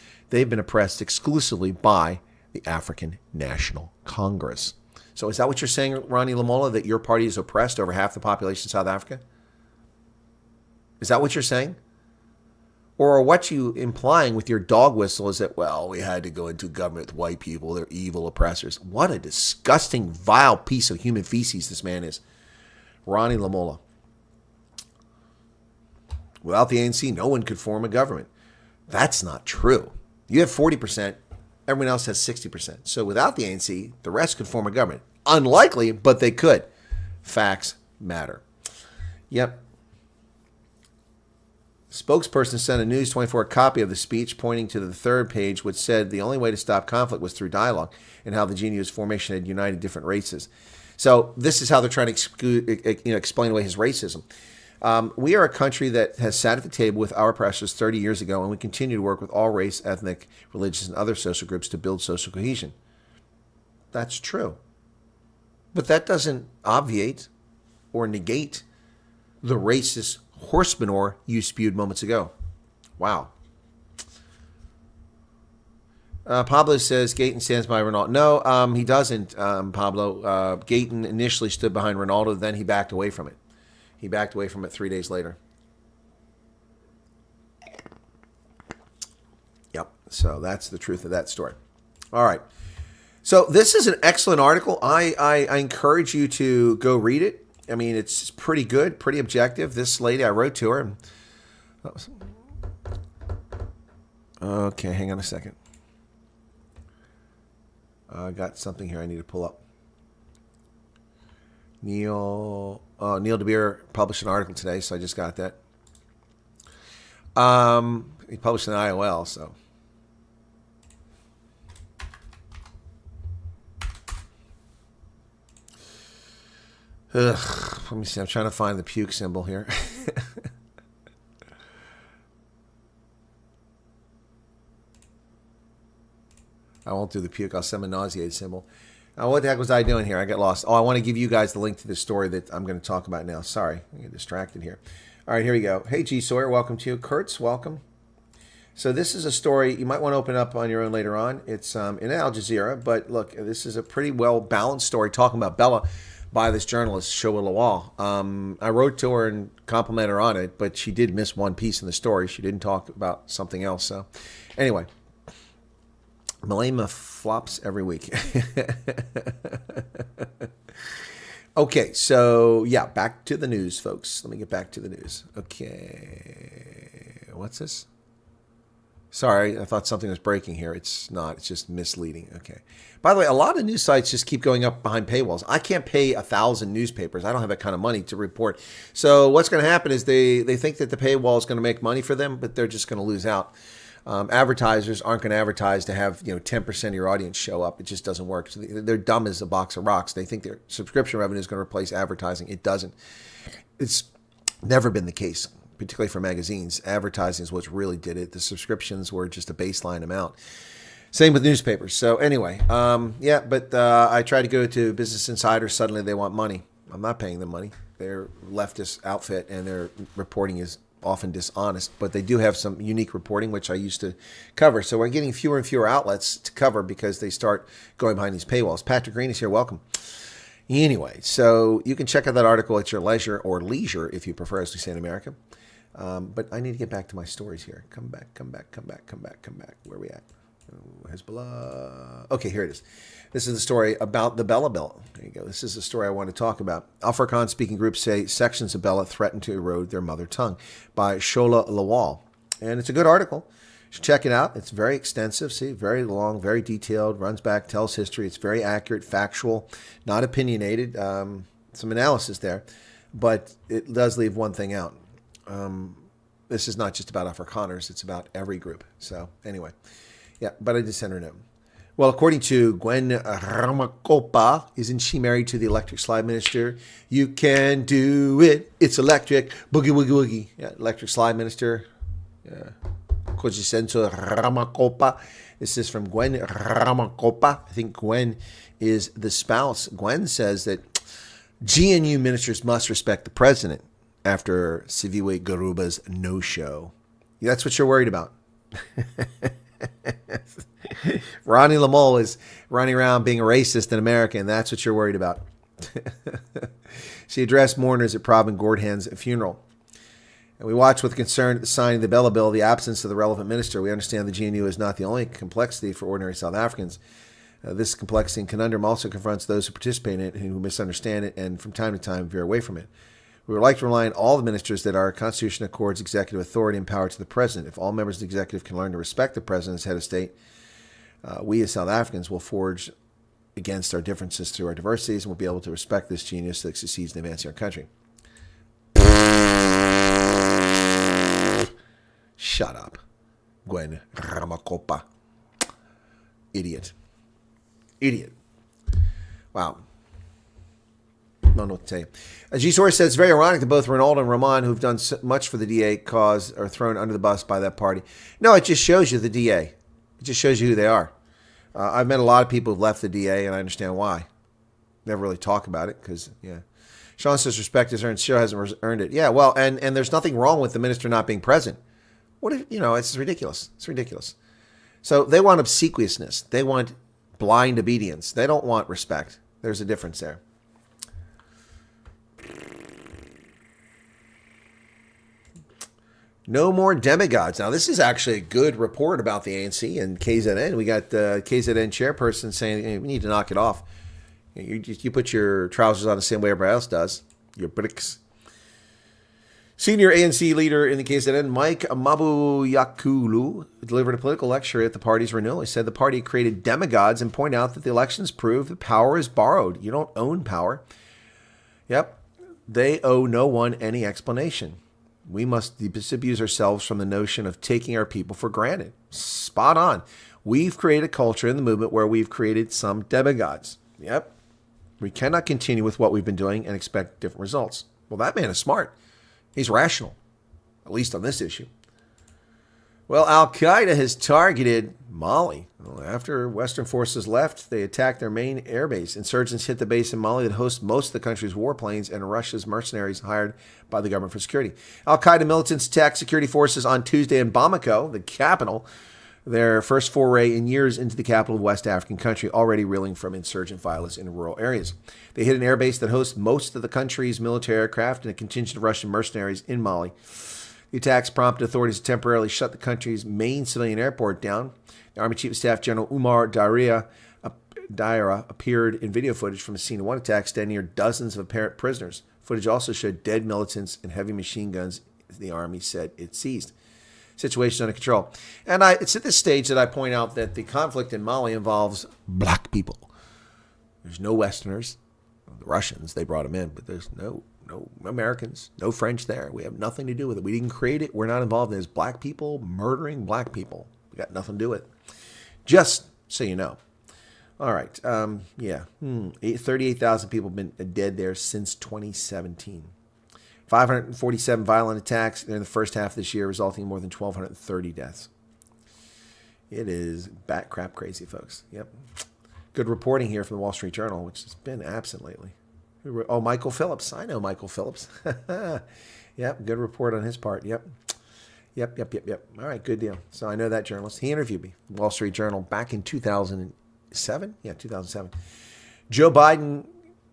C: exclusively by the African National Congress. So is that what you're saying, Ronnie Lamola, that your party is oppressed over half the population of South Africa? Is that what you're saying? Or what you implying with your dog whistle is that, well, we had to go into government with white people. They're evil oppressors. What a disgusting, vile piece of human feces this man is. Ronnie Lamola. Without the ANC, no one could form a government. That's not true. You have 40%. Everyone else has 60%. So without the ANC, the rest could form a government. Unlikely, but they could. Facts matter. Yep. Spokesperson sent a News 24 copy of the speech, pointing to the third page, which said the only way to stop conflict was through dialogue, and how the GNU's formation had united different races. So this is how they're trying to explain away his racism. We are a country that has sat at the table with our oppressors 30 years ago, and we continue to work with all race, ethnic, religious, and other social groups to build social cohesion. That's true. But that doesn't obviate or negate the racist horse manure you spewed moments ago. Wow. Pablo says Gayton stands by Ronaldo. No, he doesn't, Pablo. Gayton initially stood behind Ronaldo, then he backed away from it. He backed away from it 3 days later. Yep. So that's the truth of that story. All right. So this is an excellent article. I encourage you to go read it. I mean, it's pretty good, pretty objective. This lady, I wrote to her. Okay, hang on a second. I got something here I need to pull up. Neil De Beer published an article today, so I just got that. He published an IOL, so. Ugh, let me see. I'm trying to find the puke symbol here. I won't do the puke. I'll send a nauseated symbol. What the heck was I doing here? I got lost. Oh, I want to give you guys the link to the story that I'm going to talk about now. Sorry, I get distracted here. All right, here we go. Hey, G. Sawyer, welcome to you. Kurtz, welcome. So this is a story you might want to open up on your own later on. It's in Al Jazeera, but look, this is a pretty well-balanced story talking about Bella by this journalist, Showa Lawal. I wrote to her and complimented her on it, but she did miss one piece in the story. She didn't talk about something else. So anyway, Malema flops every week. Okay, so yeah, back to the news, folks. Let me get back to the news. Okay, what's this? Sorry, I thought something was breaking here. It's not. It's just misleading. Okay. By the way, a lot of news sites just keep going up behind paywalls. I can't pay 1,000 newspapers. I don't have that kind of money to report. So what's going to happen is they think that the paywall is going to make money for them, but they're just going to lose out. Advertisers aren't going to advertise to have 10% of your audience show up. It just doesn't work. So they're dumb as a box of rocks. They think their subscription revenue is going to replace advertising. It doesn't. It's never been the case. Particularly for magazines, advertising is what really did it. The subscriptions were just a baseline amount. Same with newspapers. So anyway, but I tried to go to Business Insider. Suddenly they want money. I'm not paying them money. They're leftist outfit and their reporting is often dishonest, but they do have some unique reporting, which I used to cover. So we're getting fewer and fewer outlets to cover because they start going behind these paywalls. Patrick Green is here. Welcome. Anyway, so you can check out that article at your leisure or leisure if you prefer, as we say in America. But I need to get back to my stories here. Come back. Where are we at? Oh, Hezbollah. Okay, here it is. This is the story about the Bella Bill. There you go. This is the story I want to talk about. Afrikaans speaking groups say sections of Bella threaten to erode their mother tongue by Shola Lawal. And it's a good article. You should check it out. It's very extensive. See, very long, very detailed, runs back, tells history. It's very accurate, factual, not opinionated. Some analysis there. But it does leave one thing out. This is not just about Afrikaners, it's about every group. So anyway, yeah, but I just sent her a note. Well, according to Gwen Mahlangu, isn't she married to the electric slide minister? You can do it. It's electric. Boogie, woogie, woogie. Yeah, electric slide minister. Yeah. Mahlangu. This is from Gwen Mahlangu. I think Gwen is the spouse. Gwen says that GNU ministers must respect the president after Siviwe Garuba's no-show. That's what you're worried about. Ronnie Lamole is running around being a racist in America, and that's what you're worried about. She addressed mourners at Pravin Gordhan's funeral. And we watch with concern at the signing of the Bella Bill the absence of the relevant minister. We understand the GNU is not the only complexity for ordinary South Africans. This complexity and conundrum also confronts those who participate in it and who misunderstand it and from time to time veer away from it. We would like to rely on all the ministers that our Constitution accords executive authority and power to the President. If all members of the executive can learn to respect the President as head of state, we as South Africans will forge against our differences through our diversities and will be able to respect this genius that succeeds in advancing our country. Shut up, Gwen Mahlangu. Idiot. Wow. Don't know what to tell you. G. Source says it's very ironic that both Ronaldo and Rahman, who've done so much for the DA cause, are thrown under the bus by that party. No, it just shows you the DA. It just shows you who they are. I've met a lot of people who've left the DA, and I understand why. Never really talk about it because, yeah. Sean says respect is earned. Sure hasn't earned it. Yeah, well, and there's nothing wrong with the minister not being present. What if, it's ridiculous. It's ridiculous. So they want obsequiousness. They want blind obedience. They don't want respect. There's a difference there. No more demigods. Now, this is actually a good report about the ANC and KZN. We got the KZN chairperson saying, hey, we need to knock it off. You put your trousers on the same way everybody else does. Your bricks. Senior ANC leader in the KZN, Mike Mabuyakulu, delivered a political lecture at the party's renewal. He said the party created demigods and pointed out that the elections prove that power is borrowed. You don't own power. Yep. They owe no one any explanation. We must disabuse ourselves from the notion of taking our people for granted. Spot on. We've created a culture in the movement where we've created some demigods. Yep. We cannot continue with what we've been doing and expect different results. Well, that man is smart. He's rational, at least on this issue. Well, Al-Qaeda has targeted Mali. After Western forces left, they attacked their main airbase. Insurgents hit the base in Mali that hosts most of the country's warplanes and Russia's mercenaries hired by the government for security. Al-Qaeda militants attacked security forces on Tuesday in Bamako, the capital, their first foray in years into the capital of West African country, already reeling from insurgent violence in rural areas. They hit an airbase that hosts most of the country's military aircraft and a contingent of Russian mercenaries in Mali. The attacks prompted authorities to temporarily shut the country's main civilian airport down. The Army Chief of Staff General Umar Daira appeared in video footage from the scene of one attack, standing near dozens of apparent prisoners. Footage also showed dead militants and heavy machine guns the Army said it seized. Situation under control. And it's at this stage that I point out that the conflict in Mali involves black people. There's no Westerners. The Russians, they brought them in, but there's no Americans, no French there. We have nothing to do with it. We didn't create it. We're not involved. There's black people murdering black people. We got nothing to do with it. Just so you know. All right. 38,000 people have been dead there since 2017. 547 violent attacks in the first half of this year, resulting in more than 1,230 deaths. It is bat crap crazy, folks. Yep. Good reporting here from the Wall Street Journal, which has been absent lately. Oh, Michael Phillips. I know Michael Phillips. Yep, good report on his part. Yep. All right, good deal. So I know that journalist. He interviewed me, Wall Street Journal, back in 2007. Yeah, 2007. Joe Biden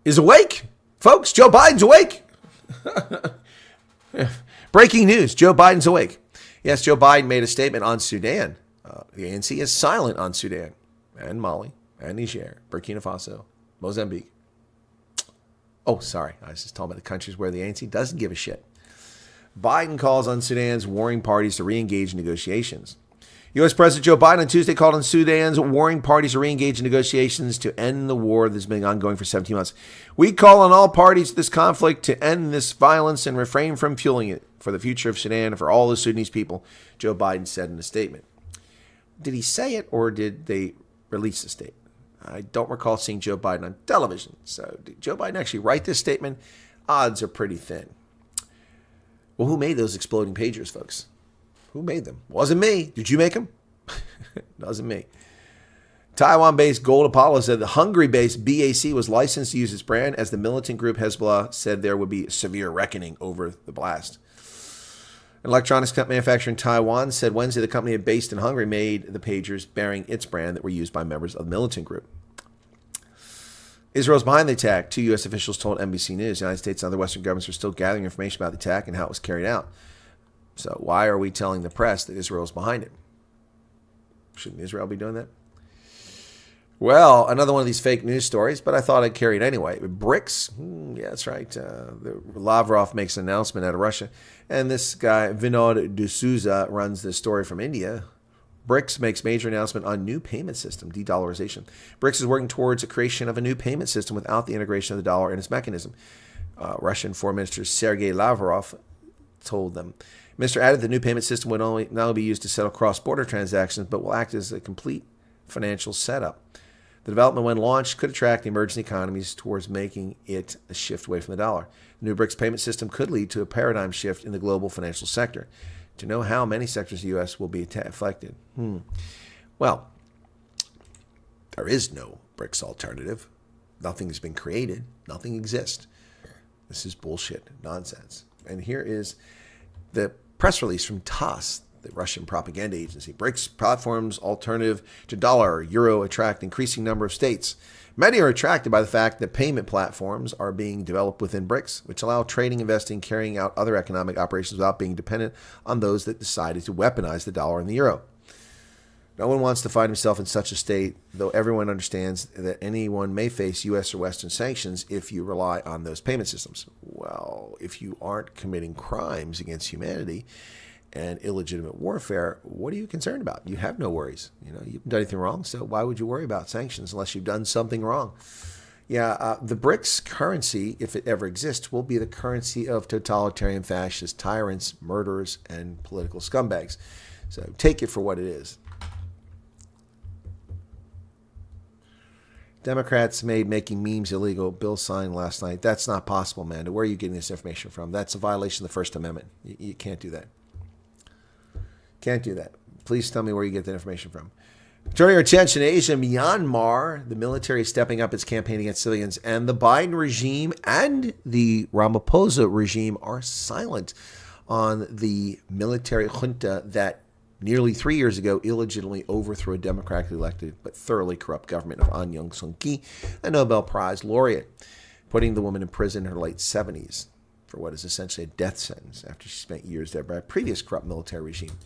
C: is awake. Folks, Joe Biden's awake. Breaking news. Joe Biden's awake. Yes, Joe Biden made a statement on Sudan. The ANC is silent on Sudan and Mali and Niger, Burkina Faso, Mozambique. Oh, sorry. I was just talking about the countries where the ANC doesn't give a shit. Biden calls on Sudan's warring parties to re-engage in negotiations. U.S. President Joe Biden on Tuesday called on Sudan's warring parties to re-engage in negotiations to end the war that's been ongoing for 17 months. We call on all parties to this conflict to end this violence and refrain from fueling it for the future of Sudan and for all the Sudanese people, Joe Biden said in a statement. Did he say it or did they release the statement? I don't recall seeing Joe Biden on television. So did Joe Biden actually write this statement? Odds are pretty thin. Well, who made those exploding pagers, folks? Who made them? Wasn't me. Did you make them? Wasn't me. Taiwan-based Gold Apollo said the Hungary-based BAC was licensed to use its brand, as the militant group Hezbollah said there would be severe reckoning over the blast. An electronics manufacturer in Taiwan said Wednesday the company based in Hungary made the pagers bearing its brand that were used by members of the militant group. Israel's behind the attack, 2 U.S. officials told NBC News. The United States and other Western governments are still gathering information about the attack and how it was carried out. So why are we telling the press that Israel's behind it? Shouldn't Israel be doing that? Well, another one of these fake news stories, but I thought I'd carry it anyway. BRICS, yeah, that's right. Lavrov makes an announcement out of Russia. And this guy, Vinod D'Souza, runs this story from India. BRICS makes major announcement on new payment system, de-dollarization. BRICS is working towards the creation of a new payment system without the integration of the dollar and its mechanism. Russian Foreign Minister Sergei Lavrov told them. Minister added the new payment system would not only be used to settle cross-border transactions, but will act as a complete financial setup. The development, when launched, could attract emerging economies towards making it a shift away from the dollar. The new BRICS payment system could lead to a paradigm shift in the global financial sector. To know how many sectors of the U.S. will be affected. Well, there is no BRICS alternative. Nothing has been created. Nothing exists. This is bullshit, nonsense. And here is the press release from TASS, the Russian propaganda agency. BRICS platforms alternative to dollar, euro attract increasing number of states. Many are attracted by the fact that payment platforms are being developed within BRICS, which allow trading, investing, carrying out other economic operations without being dependent on those that decided to weaponize the dollar and the euro. No one wants to find himself in such a state, though everyone understands that anyone may face U.S. or Western sanctions if you rely on those payment systems. Well, if you aren't committing crimes against humanity and illegitimate warfare, what are you concerned about? You have no worries. You haven't done anything wrong, so why would you worry about sanctions unless you've done something wrong? Yeah, the BRICS currency, if it ever exists, will be the currency of totalitarian fascist tyrants, murderers, and political scumbags. So take it for what it is. Democrats made making memes illegal. Bill signed last night. That's not possible, Amanda. Where are you getting this information from? That's a violation of the First Amendment. You can't do that. Can't do that. Please tell me where you get that information from. Turning our attention to Asia, Myanmar, the military is stepping up its campaign against civilians, and the Biden regime and the Ramaphosa regime are silent on the military junta that nearly 3 years ago illegitimately overthrew a democratically elected but thoroughly corrupt government of Aung San Suu Kyi, a Nobel Prize laureate, putting the woman in prison in her late 70s for what is essentially a death sentence after she spent years there by a previous corrupt military regime.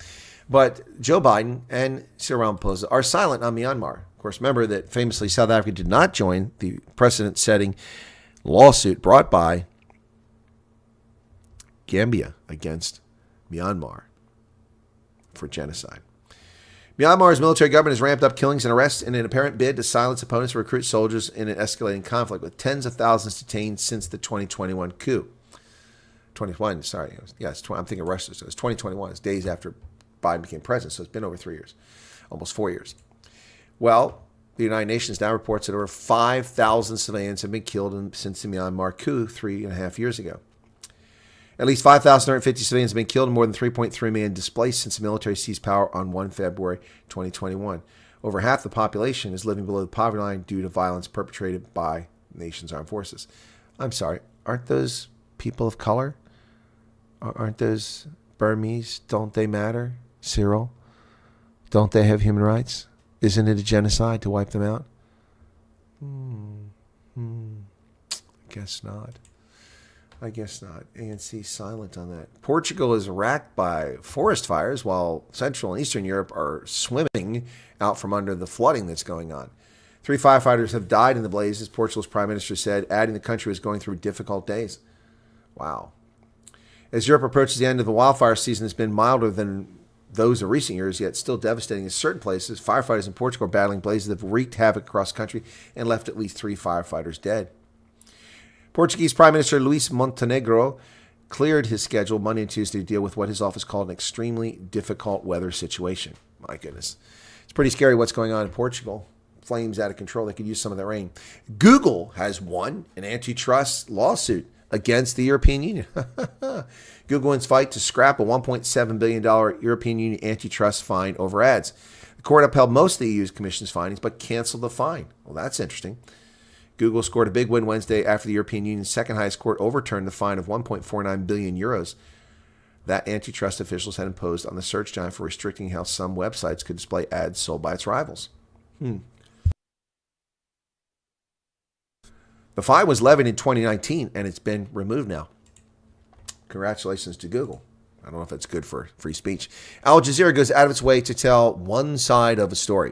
C: But Joe Biden and Cyril Ramaphosa are silent on Myanmar. Of course, remember that famously South Africa did not join the precedent-setting lawsuit brought by Gambia against Myanmar for genocide. Myanmar's military government has ramped up killings and arrests in an apparent bid to silence opponents and recruit soldiers in an escalating conflict, with tens of thousands detained since the 2021 coup. 2021, sorry. I'm thinking Russia. So it's 2021. It's days after Biden became president, so it's been over 3 years, almost 4 years. Well, the United Nations now reports that over 5,000 civilians have been killed since the Myanmar coup 3.5 years ago. At least 5,150 civilians have been killed and more than 3.3 million displaced since the military seized power on 1 February 2021. Over half the population is living below the poverty line due to violence perpetrated by the nation's armed forces. I'm sorry, aren't those people of color? Aren't those Burmese? Don't they matter? Cyril? Don't they have human rights? Isn't it a genocide to wipe them out? I guess not. ANC silent on that. Portugal is racked by forest fires while Central and Eastern Europe are swimming out from under the flooding that's going on. 3 firefighters have died in the blazes, Portugal's prime minister said, adding the country was going through difficult days. Wow. As Europe approaches the end of the wildfire season, it's been milder than those of recent years, yet still devastating in certain places. Firefighters in Portugal are battling blazes that have wreaked havoc across the country and left at least 3 firefighters dead. Portuguese Prime Minister Luis Montenegro cleared his schedule Monday and Tuesday to deal with what his office called an extremely difficult weather situation. My goodness. It's pretty scary what's going on in Portugal. Flames out of control. They could use some of that rain. Google has won an antitrust lawsuit against the European Union. Google wins fight to scrap a $1.7 billion European Union antitrust fine over ads. The court upheld most of the EU's Commission's findings, but canceled the fine. Well, that's interesting. Google scored a big win Wednesday after the European Union's second highest court overturned the fine of 1.49 billion euros that antitrust officials had imposed on the search giant for restricting how some websites could display ads sold by its rivals. The fine was levied in 2019, and it's been removed now. Congratulations to Google. I don't know if that's good for free speech. Al Jazeera goes out of its way to tell one side of a story.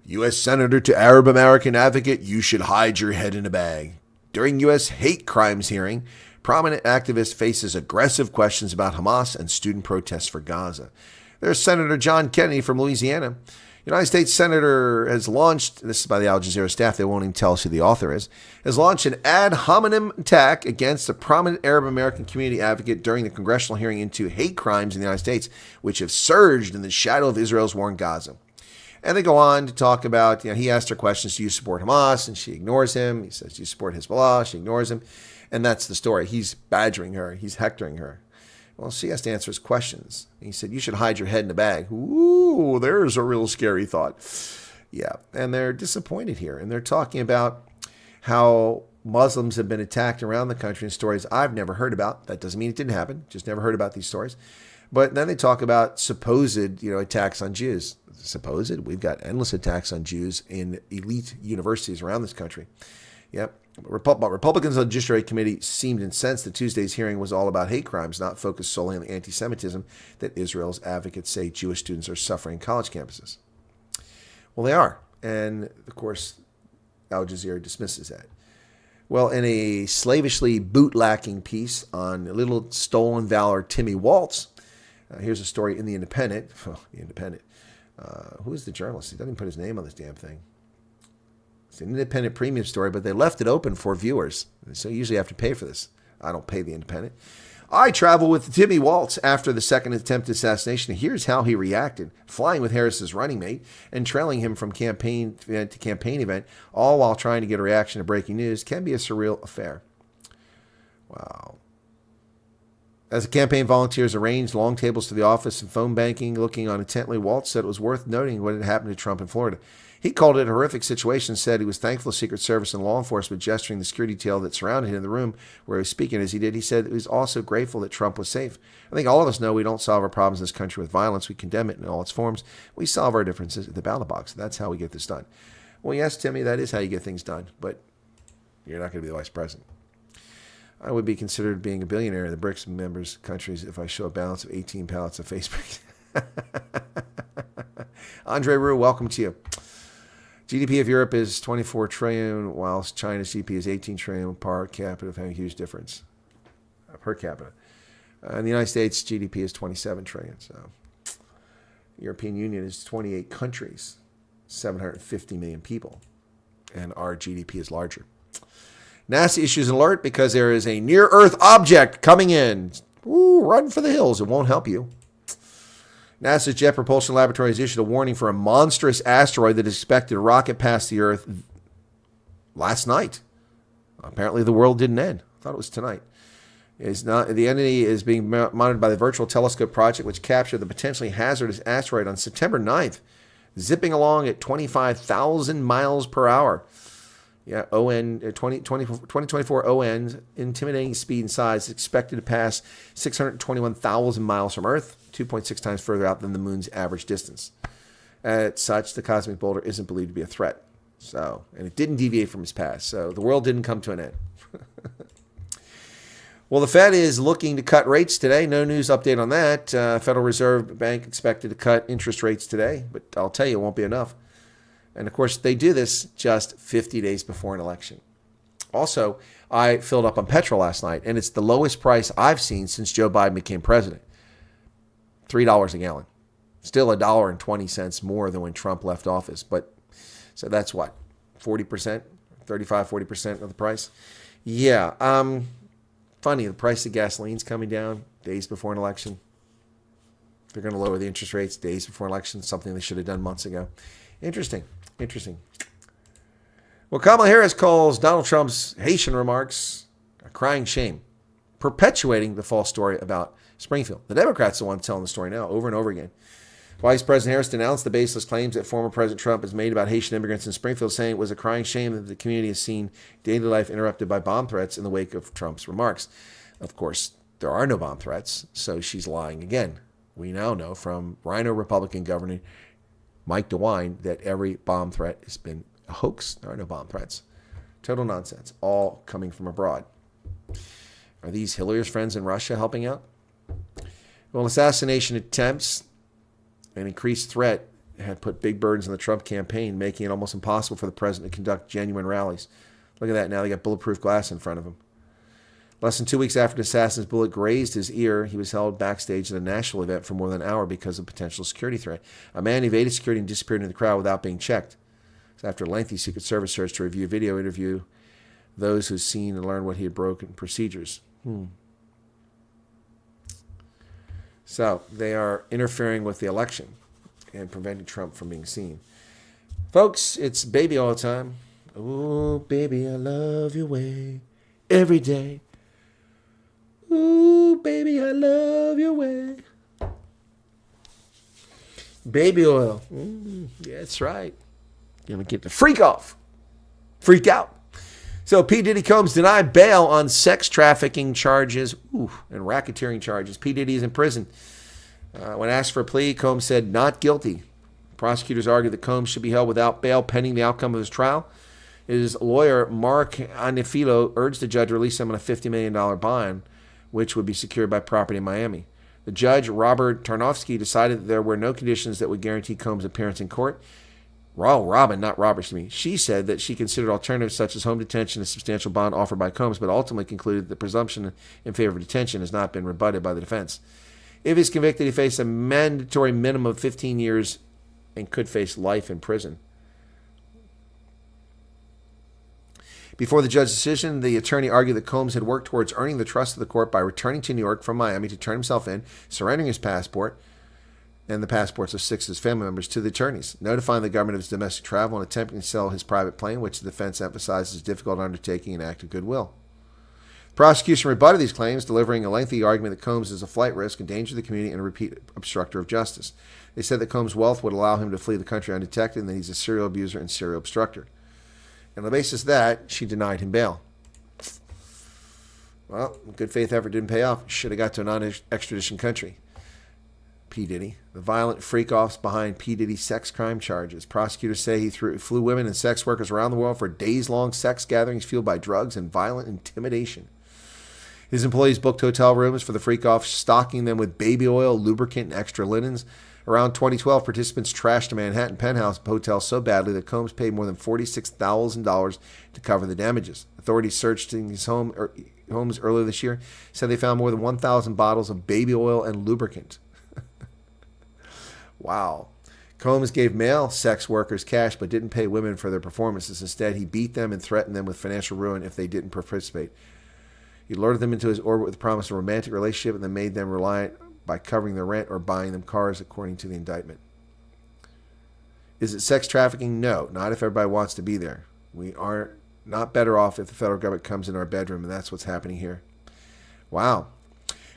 C: U.S. Senator to Arab American advocate, you should hide your head in a bag. During U.S. hate crimes hearing, prominent activist faces aggressive questions about Hamas and student protests for Gaza. There's Senator John Kennedy from Louisiana. United States Senator has launched, this is by the Al Jazeera staff, they won't even tell us who the author is, has launched an ad hominem attack against a prominent Arab American community advocate during the congressional hearing into hate crimes in the United States, which have surged in the shadow of Israel's war in Gaza. And they go on to talk about, he asked her questions, do you support Hamas? And she ignores him. He says, do you support Hezbollah? She ignores him. And that's the story. He's badgering her. He's hectoring her. Well, she has to answer his questions. He said, you should hide your head in a bag. Ooh, there's a real scary thought. Yeah, and they're disappointed here. And they're talking about how Muslims have been attacked around the country in stories I've never heard about. That doesn't mean it didn't happen. Just never heard about these stories. But then they talk about supposed, attacks on Jews. Supposed? We've got endless attacks on Jews in elite universities around this country. Yep. But Republicans on the Judiciary Committee seemed incensed that Tuesday's hearing was all about hate crimes, not focused solely on the anti-Semitism that Israel's advocates say Jewish students are suffering on college campuses. Well, they are. And, of course, Al Jazeera dismisses that. Well, in a slavishly bootlicking piece on little stolen valor Timmy Waltz, here's a story in The Independent. Oh, The Independent. Who is the journalist? He doesn't even put his name on this damn thing. It's an independent premium story, but they left it open for viewers. So you usually have to pay for this. I don't pay The Independent. I travel with Timmy Waltz after the second attempted assassination. Here's how he reacted. Flying with Harris's running mate and trailing him from campaign event to campaign event, all while trying to get a reaction to breaking news, can be a surreal affair. Wow. As the campaign volunteers arranged long tables to the office and phone banking, looking on intently, Waltz said it was worth noting what had happened to Trump in Florida. He called it a horrific situation, said he was thankful the Secret Service and law enforcement gesturing the security detail that surrounded him in the room where he was speaking as he did. He said he was also grateful that Trump was safe. I think all of us know we don't solve our problems in this country with violence. We condemn it in all its forms. We solve our differences at the ballot box. That's how we get this done. Well, yes, Timmy, that is how you get things done, but you're not going to be the vice president. I would be considered being a billionaire in the BRICS members countries if I show a balance of 18 pallets of Facebook. Andre Rue, welcome to you. GDP of Europe is 24 trillion, whilst China's GDP is 18 trillion per capita, having a huge difference per capita. In the United States, GDP is 27 trillion. So, European Union is 28 countries, 750 million people, and our GDP is larger. NASA issues an alert because there is a near-Earth object coming in. Ooh, run for the hills. It won't help you. NASA's Jet Propulsion Laboratory has issued a warning for a monstrous asteroid that is expected to rocket past the Earth last night. Apparently, the world didn't end. I thought it was tonight. The entity is being monitored by the Virtual Telescope Project, which captured the potentially hazardous asteroid on September 9th, zipping along at 25,000 miles per hour. Yeah, 2024 ON, intimidating speed and size, is expected to pass 621,000 miles from Earth, 2.6 times further out than the moon's average distance. As such, the cosmic boulder isn't believed to be a threat. So, and it didn't deviate from its path. So the world didn't come to an end. Well, the Fed is looking to cut rates today. No news update on that. Federal Reserve Bank expected to cut interest rates today, but I'll tell you, it won't be enough. And, of course, they do this just 50 days before an election. Also, I filled up on petrol last night, and it's the lowest price I've seen since Joe Biden became president. $3 a gallon. Still $1.20 more than when Trump left office. But so that's what, 40%, 35-40% of the price? Yeah. Funny, the price of gasoline's coming down days before an election. They're going to lower the interest rates days before an election, something they should have done months ago. Interesting. Well, Kamala Harris calls Donald Trump's Haitian remarks a crying shame, perpetuating the false story about Springfield. The Democrats are the one telling the story now over and over again. Vice President Harris denounced the baseless claims that former President Trump has made about Haitian immigrants in Springfield, saying it was a crying shame that the community has seen daily life interrupted by bomb threats in the wake of Trump's remarks. Of course, there are no bomb threats, so she's lying again. We now know from Rhino Republican Governor Mike DeWine that every bomb threat has been a hoax. There are no bomb threats. Total nonsense. All coming from abroad. Are these Hillary's friends in Russia helping out? Well, assassination attempts, an increased threat, had put big burdens on the Trump campaign, making it almost impossible for the president to conduct genuine rallies. Look at that. Now they got bulletproof glass in front of him. Less than 2 weeks after the assassin's bullet grazed his ear, he was held backstage at a national event for more than an hour because of potential security threat. A man evaded security and disappeared into the crowd without being checked. So after a lengthy Secret Service search to review video interview those who'd seen and learned what he had broken procedures. So they are interfering with the election and preventing Trump from being seen. Folks, it's baby all the time. Oh, baby, I love your way every day. Ooh, baby, I love your way. Baby oil. Yeah, that's right. You're going to get the freak off. Freak out. So P. Diddy Combs denied bail on sex trafficking charges and racketeering charges. P. Diddy is in prison. When asked for a plea, Combs said not guilty. Prosecutors argued that Combs should be held without bail pending the outcome of his trial. His lawyer, Mark Anifilo, urged the judge to release him on a $50 million bond, which would be secured by property in Miami. The judge, Robert Tarnowski, decided that there were no conditions that would guarantee Combs' appearance in court. She said that she considered alternatives such as home detention and substantial bond offered by Combs, but ultimately concluded that the presumption in favor of detention has not been rebutted by the defense. If he's convicted, he faces a mandatory minimum of 15 years and could face life in prison. Before the judge's decision, the attorney argued that Combs had worked towards earning the trust of the court by returning to New York from Miami to turn himself in, surrendering his passport and the passports of 6 of his family members to the attorneys, notifying the government of his domestic travel and attempting to sell his private plane, which the defense emphasized as a difficult undertaking and act of goodwill. The prosecution rebutted these claims, delivering a lengthy argument that Combs is a flight risk, a danger to the community, and a repeat obstructor of justice. They said that Combs' wealth would allow him to flee the country undetected and that he's a serial abuser and serial obstructor. And on the basis of that, she denied him bail. Well, good faith effort didn't pay off. Should have got to a non-extradition country. P. Diddy. The violent freak-offs behind P. Diddy's sex crime charges. Prosecutors say he flew women and sex workers around the world for days-long sex gatherings fueled by drugs and violent intimidation. His employees booked hotel rooms for the freak-offs, stocking them with baby oil, lubricant, and extra linens. Around 2012, participants trashed a Manhattan penthouse hotel so badly that Combs paid more than $46,000 to cover the damages. Authorities searched in his homes earlier this year, said they found more than 1,000 bottles of baby oil and lubricant. Wow. Combs gave male sex workers cash but didn't pay women for their performances. Instead, he beat them and threatened them with financial ruin if they didn't participate. He lured them into his orbit with the promise of a romantic relationship and then made them reliant by covering their rent or buying them cars, according to the indictment. Is it sex trafficking? No, not if everybody wants to be there. We are not better off if the federal government comes in our bedroom, and that's what's happening here. Wow.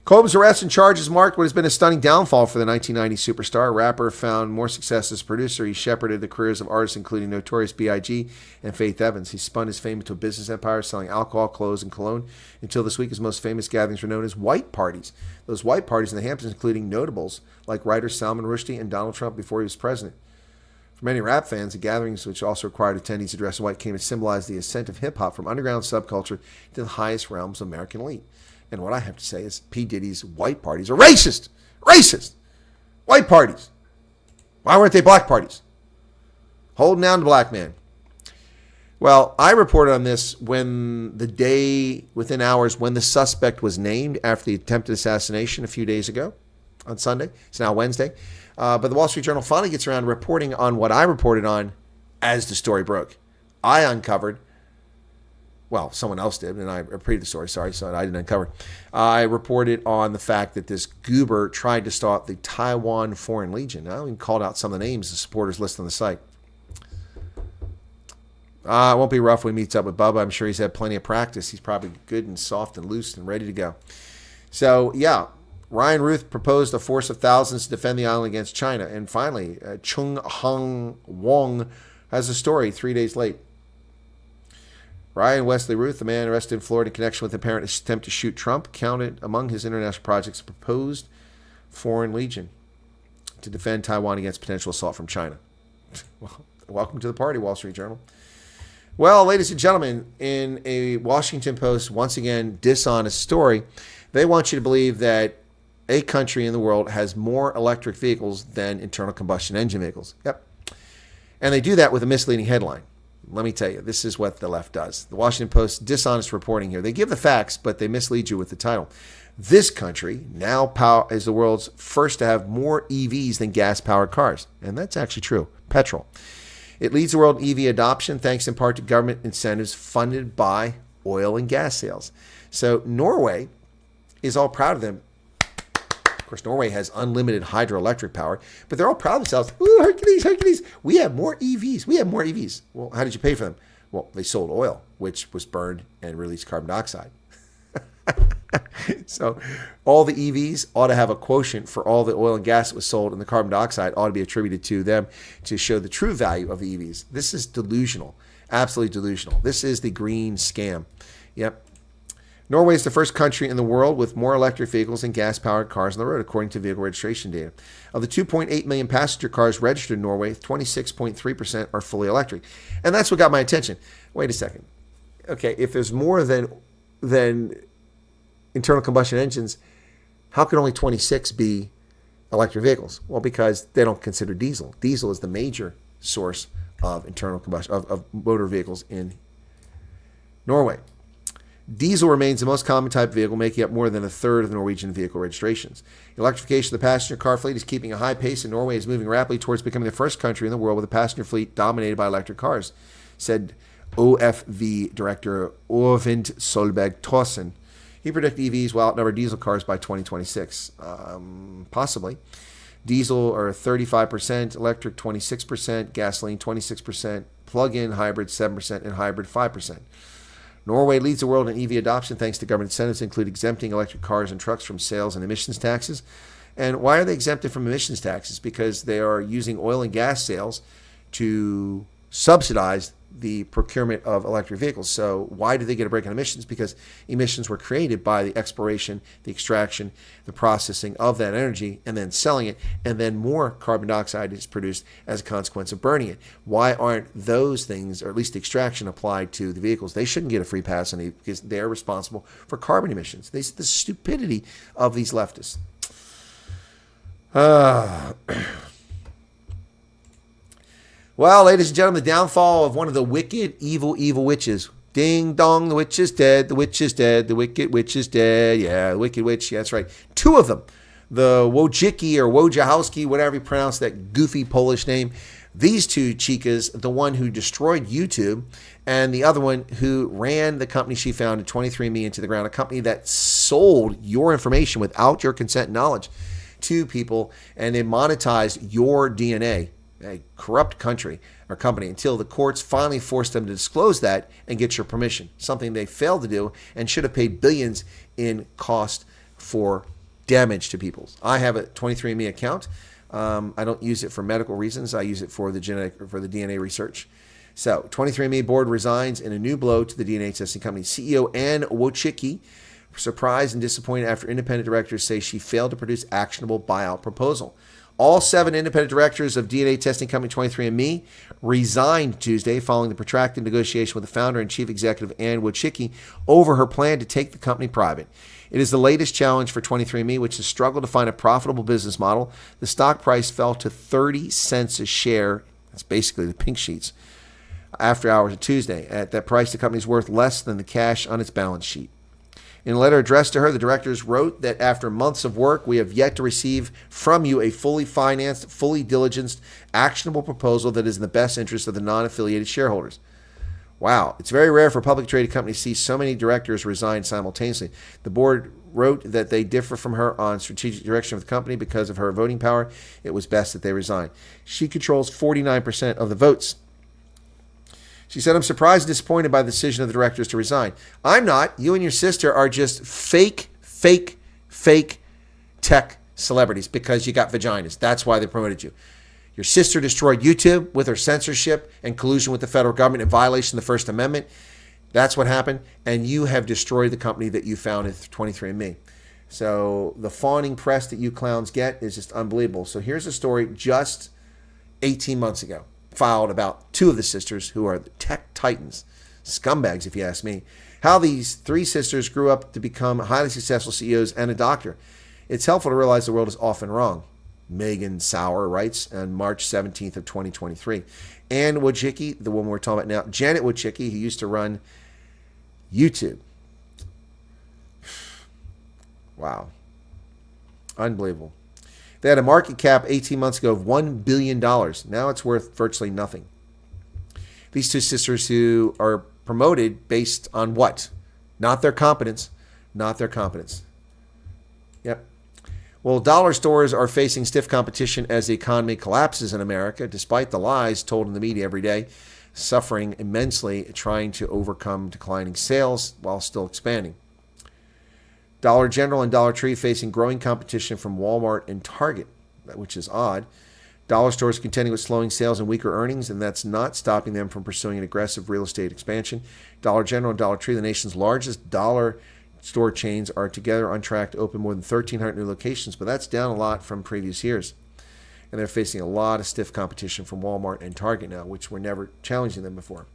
C: Combs' arrest and charges marked what has been a stunning downfall for the 1990s superstar. Rapper found more success as a producer. He shepherded the careers of artists including Notorious B.I.G. and Faith Evans. He spun his fame into a business empire, selling alcohol, clothes, and cologne. Until this week, his most famous gatherings were known as white parties. Those white parties in the Hamptons, including notables like writers Salman Rushdie and Donald Trump before he was president. For many rap fans, the gatherings, which also required attendees to dress in white, came to symbolize the ascent of hip-hop from underground subculture to the highest realms of American elite. And what I have to say is P. Diddy's white parties are racist. Racist. White parties. Why weren't they black parties? Holding down the black man. Well, I reported on this within hours, when the suspect was named after the attempted assassination a few days ago on Sunday. It's now Wednesday. But the Wall Street Journal finally gets around to reporting on what I reported on as the story broke. I uncovered. Well, someone else did, and I repeated the story. Sorry, so I didn't uncover. I reported on the fact that this goober tried to start the Taiwan Foreign Legion. I even called out some of the names the supporters listed on the site. It won't be rough when he meets up with Bubba. I'm sure he's had plenty of practice. He's probably good and soft and loose and ready to go. So, yeah, Ryan Ruth proposed a force of thousands to defend the island against China. And finally, Chung Hong Wong has a story 3 days late. Ryan Wesley Ruth, the man arrested in Florida in connection with the apparent attempt to shoot Trump, counted among his international projects a proposed foreign legion to defend Taiwan against potential assault from China. Well, welcome to the party, Wall Street Journal. Well, ladies and gentlemen, in a Washington Post, once again, dishonest story, they want you to believe that a country in the world has more electric vehicles than internal combustion engine vehicles. Yep. And they do that with a misleading headline. Let me tell you, this is what the left does. The Washington Post, dishonest reporting here. They give the facts, but they mislead you with the title. This country now is the world's first to have more EVs than gas-powered cars. And that's actually true. Petrol. It leads the world in EV adoption thanks in part to government incentives funded by oil and gas sales. So Norway is all proud of them. Of course, Norway has unlimited hydroelectric power, but they're all proud of themselves. Ooh, Hercules, Hercules. We have more EVs. We have more EVs. Well, how did you pay for them? Well, they sold oil, which was burned and released carbon dioxide. So all the EVs ought to have a quotient for all the oil and gas that was sold, and the carbon dioxide ought to be attributed to them to show the true value of the EVs. This is delusional. Absolutely delusional. This is the green scam. Yep. Norway is the first country in the world with more electric vehicles than gas-powered cars on the road, according to vehicle registration data. Of the 2.8 million passenger cars registered in Norway, 26.3% are fully electric. And that's what got my attention. Wait a second. Okay, if there's more than internal combustion engines, how can only 26 be electric vehicles? Well, because they don't consider diesel. Diesel is the major source of internal combustion, of motor vehicles in Norway. Diesel remains the most common type of vehicle, making up more than a third of the Norwegian vehicle registrations. Electrification of the passenger car fleet is keeping a high pace, and Norway is moving rapidly towards becoming the first country in the world with a passenger fleet dominated by electric cars, said OFV Director Øyvind Solberg Thorsen. He predicted EVs will outnumber diesel cars by 2026. Possibly. Diesel are 35%, electric 26%, gasoline 26%, plug-in hybrid 7%, and hybrid 5%. Norway leads the world in EV adoption thanks to government incentives, include exempting electric cars and trucks from sales and emissions taxes. And why are they exempted from emissions taxes? Because they are using oil and gas sales to subsidize the procurement of electric vehicles. So why do they get a break on emissions? Because emissions were created by the exploration, the extraction, the processing of that energy, and then selling it, and then more carbon dioxide is produced as a consequence of burning it. Why aren't those things, or at least the extraction, applied to the vehicles? They shouldn't get a free pass on it because they're responsible for carbon emissions. This is the stupidity of these leftists. Well, ladies and gentlemen, the downfall of one of the wicked, evil witches. Ding dong, the witch is dead, the witch is dead, the wicked witch is dead. Yeah, the wicked witch, yeah, that's right. Two of them, the Wojcicki or Wojciechowski, whatever you pronounce that goofy Polish name. These two chicas, the one who destroyed YouTube and the other one who ran the company she founded, 23andMe, into the ground, a company that sold your information without your consent and knowledge to people, and they monetized your DNA. A corrupt country or company, until the courts finally forced them to disclose that and get your permission, something they failed to do and should have paid billions in cost for damage to people. I have a 23andMe account. I don't use it for medical reasons. I use it for the DNA research. So 23andMe board resigns in a new blow to the DNA testing company. CEO Ann Wojcicki surprised and disappointed after independent directors say she failed to produce actionable buyout proposal. All 7 independent directors of DNA testing company 23andMe resigned Tuesday following the protracted negotiation with the founder and chief executive Ann Wojcicki over her plan to take the company private. It is the latest challenge for 23andMe, which has struggled to find a profitable business model. The stock price fell to 30 cents a share. That's basically the pink sheets. After hours of Tuesday. At that price, the company is worth less than the cash on its balance sheet. In a letter addressed to her, the directors wrote that after months of work, we have yet to receive from you a fully financed, fully diligenced, actionable proposal that is in the best interest of the non-affiliated shareholders. Wow. It's very rare for a publicly traded company to see so many directors resign simultaneously. The board wrote that they differ from her on strategic direction of the company because of her voting power. It was best that they resign. She controls 49% of the votes. She said, I'm surprised and disappointed by the decision of the directors to resign. I'm not. You and your sister are just fake tech celebrities because you got vaginas. That's why they promoted you. Your sister destroyed YouTube with her censorship and collusion with the federal government in violation of the First Amendment. That's what happened. And you have destroyed the company that you founded, 23andMe. So the fawning press that you clowns get is just unbelievable. So here's a story just 18 months ago, filed about 2 of the sisters who are the tech titans, scumbags if you ask me, how these 3 sisters grew up to become highly successful CEOs and a doctor. It's helpful to realize the world is often wrong, Megan Sauer writes on March 17th of 2023. Ann Wojcicki, the woman we're talking about now, Janet Wojcicki, who used to run YouTube. Wow. Unbelievable. They had a market cap 18 months ago of $1 billion. Now it's worth virtually nothing. These 2 sisters who are promoted based on what? Not their competence. Not their competence. Yep. Well, dollar stores are facing stiff competition as the economy collapses in America, despite the lies told in the media every day, suffering immensely, trying to overcome declining sales while still expanding. Dollar General and Dollar Tree facing growing competition from Walmart and Target, which is odd. Dollar stores contending with slowing sales and weaker earnings, and that's not stopping them from pursuing an aggressive real estate expansion. Dollar General and Dollar Tree, the nation's largest dollar store chains are together on track to open more than 1,300 new locations, but that's down a lot from previous years. And they're facing a lot of stiff competition from Walmart and Target now, which were never challenging them before.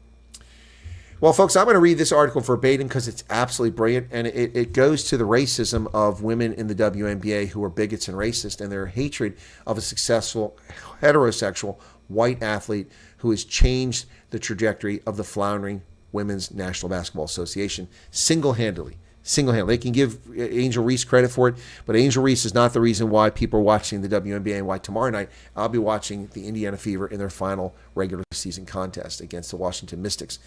C: Well, folks, I'm going to read this article verbatim because it's absolutely brilliant, and it goes to the racism of women in the WNBA who are bigots and racist, and their hatred of a successful heterosexual white athlete who has changed the trajectory of the floundering Women's National Basketball Association single-handedly. They can give Angel Reese credit for it, but Angel Reese is not the reason why people are watching the WNBA and why tomorrow night I'll be watching the Indiana Fever in their final regular season contest against the Washington Mystics.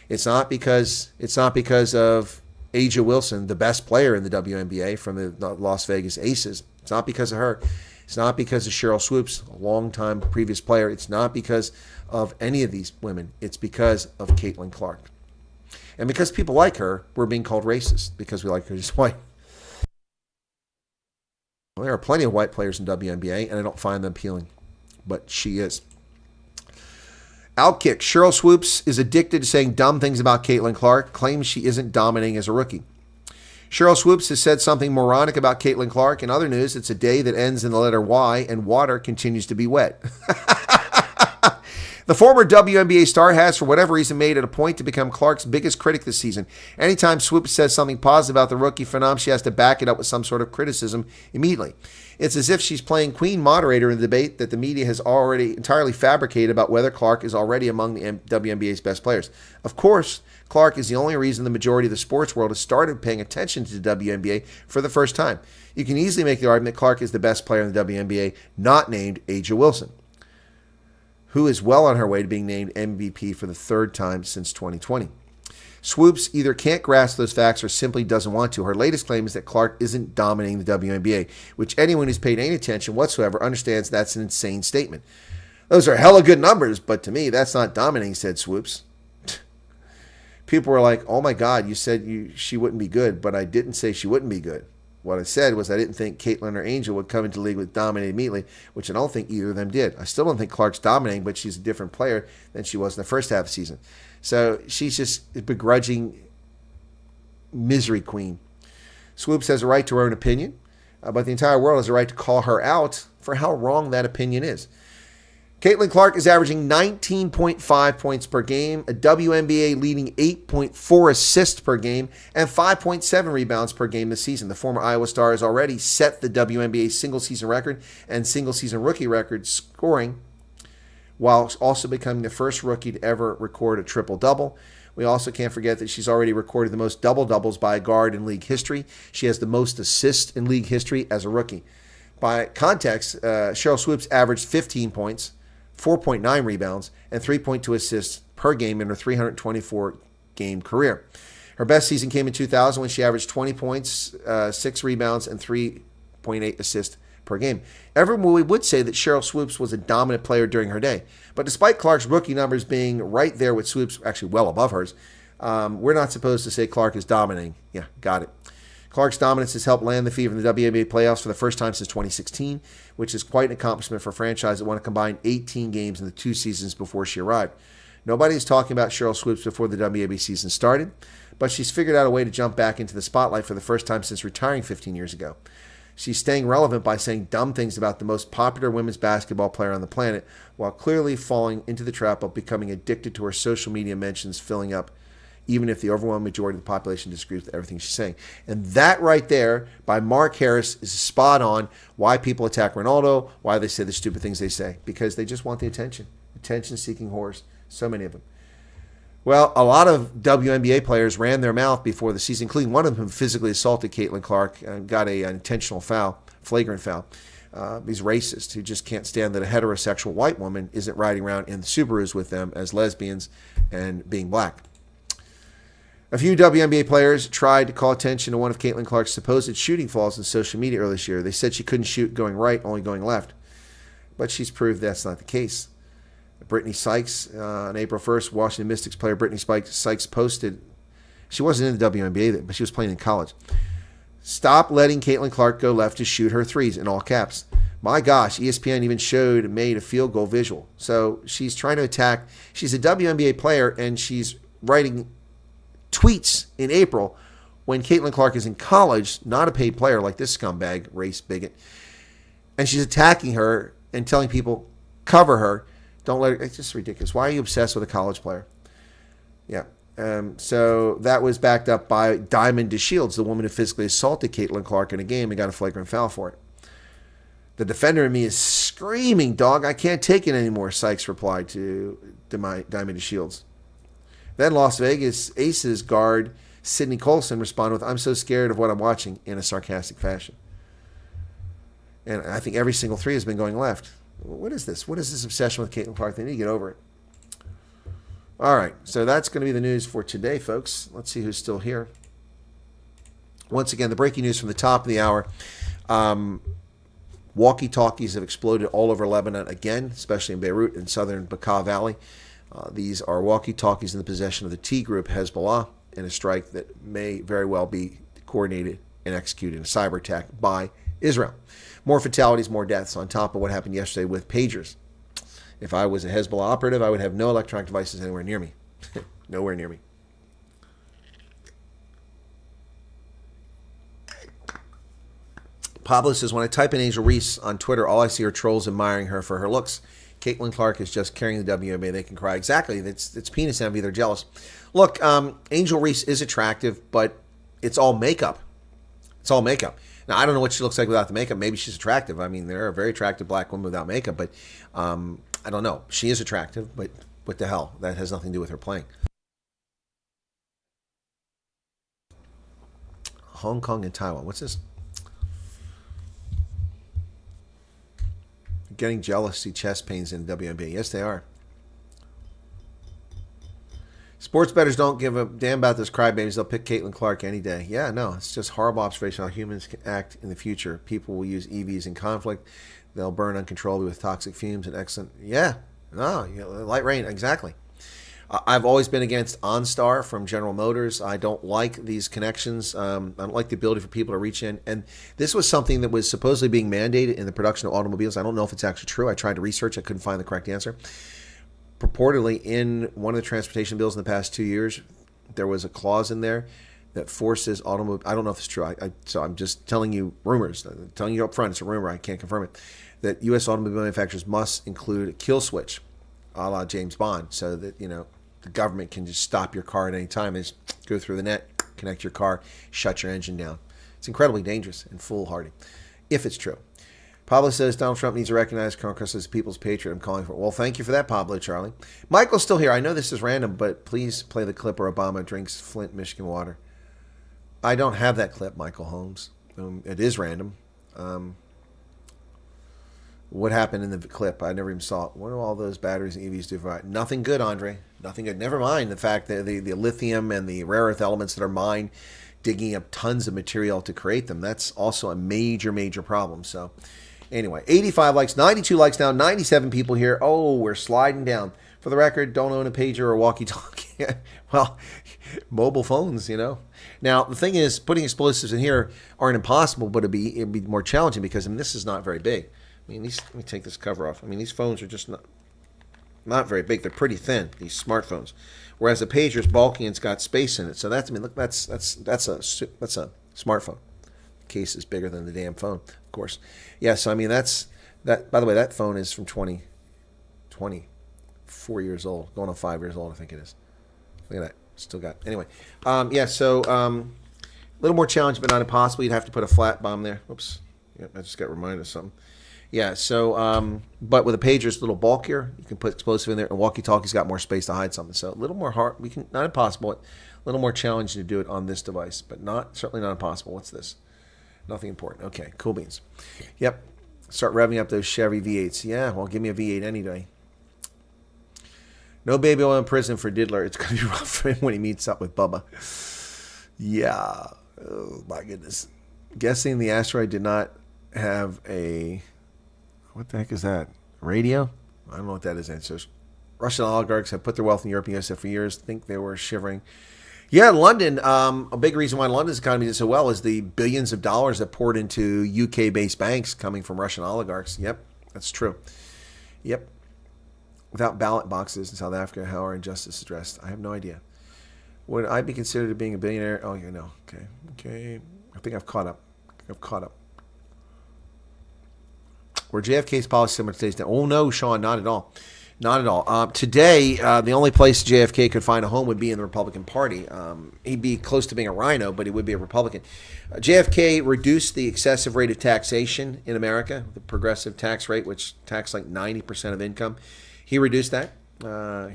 C: It's not because of A'ja Wilson, the best player in the WNBA from the Las Vegas Aces. It's not because of her. It's not because of Cheryl Swoops, a long-time previous player. It's not because of any of these women. It's because of Caitlin Clark. And because people like her, we're being called racist because we like her just white. Well, there are plenty of white players in WNBA, and I don't find them appealing. But she is. Outkick. Cheryl Swoops is addicted to saying dumb things about Caitlin Clark, claims she isn't dominating as a rookie. Cheryl Swoops has said something moronic about Caitlin Clark. In other news, it's a day that ends in the letter Y, and water continues to be wet. The former WNBA star has, for whatever reason, made it a point to become Clark's biggest critic this season. Anytime Swoops says something positive about the rookie phenom, she has to back it up with some sort of criticism immediately. It's as if she's playing queen moderator in the debate that the media has already entirely fabricated about whether Clark is already among the WNBA's best players. Of course, Clark is the only reason the majority of the sports world has started paying attention to the WNBA for the first time. You can easily make the argument that Clark is the best player in the WNBA, not named A'ja Wilson, who is well on her way to being named MVP for the third time since 2020. Swoops either can't grasp those facts or simply doesn't want to. Her latest claim is that Clark isn't dominating the WNBA, which anyone who's paid any attention whatsoever understands that's an insane statement. Those are hella good numbers, but to me, that's not dominating, said Swoops. People were like, oh my God, you said she wouldn't be good, but I didn't say she wouldn't be good. What I said was I didn't think Caitlin or Angel would come into the league with dominate immediately, which I don't think either of them did. I still don't think Clark's dominating, but she's a different player than she was in the first half of the season. So she's just a begrudging misery queen. Swoops has a right to her own opinion, but the entire world has a right to call her out for how wrong that opinion is. Caitlin Clark is averaging 19.5 points per game, a WNBA leading 8.4 assists per game, and 5.7 rebounds per game this season. The former Iowa star has already set the WNBA single-season record and single-season rookie record scoring, while also becoming the first rookie to ever record a triple-double. We also can't forget that she's already recorded the most double-doubles by a guard in league history. She has the most assists in league history as a rookie. By context, Cheryl Swoops averaged 15 points, 4.9 rebounds, and 3.2 assists per game in her 324-game career. Her best season came in 2000 when she averaged 20 points, 6 rebounds, and 3.8 assists per game. Everyone would say that Cheryl Swoops was a dominant player during her day. But despite Clark's rookie numbers being right there with Swoops, actually well above hers, we're not supposed to say Clark is dominating. Yeah, got it. Clark's dominance has helped land the Fever in the WNBA playoffs for the first time since 2016, which is quite an accomplishment for a franchise that won a combined 18 games in the 2 seasons before she arrived. Nobody is talking about Cheryl Swoops before the WNBA season started, but she's figured out a way to jump back into the spotlight for the first time since retiring 15 years ago. She's staying relevant by saying dumb things about the most popular women's basketball player on the planet, while clearly falling into the trap of becoming addicted to her social media mentions filling up, even if the overwhelming majority of the population disagrees with everything she's saying. And that right there, by Mark Harris, is spot on why people attack Ronaldo, why they say the stupid things they say, because they just want the attention. Attention-seeking whores, so many of them. Well, a lot of WNBA players ran their mouth before the season, including one of them who physically assaulted Caitlin Clark and got an intentional foul, flagrant foul. He's racist who just can't stand that a heterosexual white woman isn't riding around in the Subarus with them as lesbians and being black. A few WNBA players tried to call attention to one of Caitlin Clark's supposed shooting flaws in social media earlier this year. They said she couldn't shoot going right, only going left. But she's proved that's not the case. Brittany Sykes, on April 1st, Washington Mystics player Brittany Sykes posted, she wasn't in the WNBA, but she was playing in college. Stop letting Caitlin Clark go left to shoot her threes, in all caps. My gosh, ESPN even made a field goal visual. So she's trying to attack. She's a WNBA player, and she's writing tweets in April when Caitlin Clark is in college, not a paid player like this scumbag, race bigot, and she's attacking her and telling people, cover her, don't let her. It's just ridiculous. Why are you obsessed with a college player? Yeah. So that was backed up by Diamond DeShields, the woman who physically assaulted Caitlin Clark in a game and got a flagrant foul for it. The defender in me is screaming, dog, I can't take it anymore, Sykes replied to Diamond DeShields. Then Las Vegas Aces guard Sydney Colson responded with, I'm so scared of what I'm watching, in a sarcastic fashion. And I think every single three has been going left. What is this? What is this obsession with Caitlin Clark? They need to get over it. All right, so that's going to be the news for today, folks. Let's see who's still here. Once again, the breaking news from the top of the hour. Walkie-talkies have exploded all over Lebanon again, especially in Beirut and southern Bekaa Valley. These are walkie-talkies in the possession of the T group Hezbollah in a strike that may very well be coordinated and executed in a cyber attack by Israel. More fatalities, more deaths on top of what happened yesterday with pagers. If I was a Hezbollah operative, I would have no electronic devices anywhere near me. Nowhere near me. Pablo says, when I type in Angel Reese on Twitter, all I see are trolls admiring her for her looks. Caitlin Clark is just carrying the WNBA. They can cry. Exactly. It's penis envy. They're jealous. Look, Angel Reese is attractive, but it's all makeup. It's all makeup. Now, I don't know what she looks like without the makeup. Maybe she's attractive. I mean, there are very attractive black women without makeup, but I don't know. She is attractive, but what the hell? That has nothing to do with her playing. Hong Kong and Taiwan. What's this? Getting jealous, see chest pains in the WNBA. Yes, they are. Sports bettors don't give a damn about those crybabies. They'll pick Caitlin Clark any day. Yeah, no, it's just horrible observation how humans can act in the future. People will use EVs in conflict. They'll burn uncontrollably with toxic fumes and excellent. Yeah, no, light rain, exactly. I've always been against OnStar from General Motors. I don't like these connections. I don't like the ability for people to reach in. And this was something that was supposedly being mandated in the production of automobiles. I don't know if it's actually true. I tried to research. I couldn't find the correct answer. Purportedly, in one of the transportation bills in the past 2 years, there was a clause in there that forces automobile. I don't know if it's true. So I'm just telling you rumors. I'm telling you up front, it's a rumor. I can't confirm it. That U.S. automobile manufacturers must include a kill switch, a la James Bond, so that the government can just stop your car at any time and just go through the net, connect your car, shut your engine down. It's incredibly dangerous and foolhardy, if it's true. Pablo says Donald Trump needs to recognize Congress as people's patriot. I'm calling for it. Well, thank you for that, Pablo, Charlie. Michael's still here. I know this is random, but please play the clip where Obama drinks Flint, Michigan water. I don't have that clip, Michael Holmes. It is random. What happened in the clip? I never even saw it. What do all those batteries and EVs do for it? Nothing good, Andre. Nothing good. Never mind the fact that the lithium and the rare earth elements that are mined, digging up tons of material to create them. That's also a major, major problem. So anyway, 85 likes, 92 likes now, 97 people here. Oh, we're sliding down. For the record, don't own a pager or a walkie-talkie. Well, mobile phones, Now, the thing is, putting explosives in here aren't impossible, but it'd be more challenging because this is not very big. Let me take this cover off. These phones are just not very big. They're pretty thin, these smartphones. Whereas the pager is bulky and it's got space in it. So that's a smartphone. The case is bigger than the damn phone, of course. Yeah, so that's that. By the way, that phone is from 24 years old, going on 5 years old, I think it is. Look at that. Still got anyway. A little more challenging, but not impossible. You'd have to put a flat bomb there. Oops. Yep, I just got reminded of something. Yeah, so, but with a pager, it's a little bulkier. You can put explosive in there, and walkie-talkie's got more space to hide something. So a little more hard. Not impossible. A little more challenging to do it on this device, but certainly not impossible. What's this? Nothing important. Okay, cool beans. Yep. Start revving up those Chevy V8s. Yeah, well, give me a V8 any day. No baby oil in prison for Diddler. It's going to be rough for him when he meets up with Bubba. Yeah. Oh, my goodness. Guessing the Asteroid did not have a... What the heck is that? Radio? I don't know what that is. It says Russian oligarchs have put their wealth in Europe and USA for years. Think they were shivering. Yeah, London. A big reason why London's economy did so well is the billions of dollars that poured into UK-based banks coming from Russian oligarchs. Yep, that's true. Yep. Without ballot boxes in South Africa, how are injustice addressed? I have no idea. Would I be considered being a billionaire? Oh, you know. Okay. I think I've caught up. Were JFK's policy similar to today's? Oh, no, Sean, not at all. Not at all. Today, the only place JFK could find a home would be in the Republican Party. He'd be close to being a rhino, but he would be a Republican. JFK reduced the excessive rate of taxation in America, the progressive tax rate, which taxed like 90% of income. He reduced that.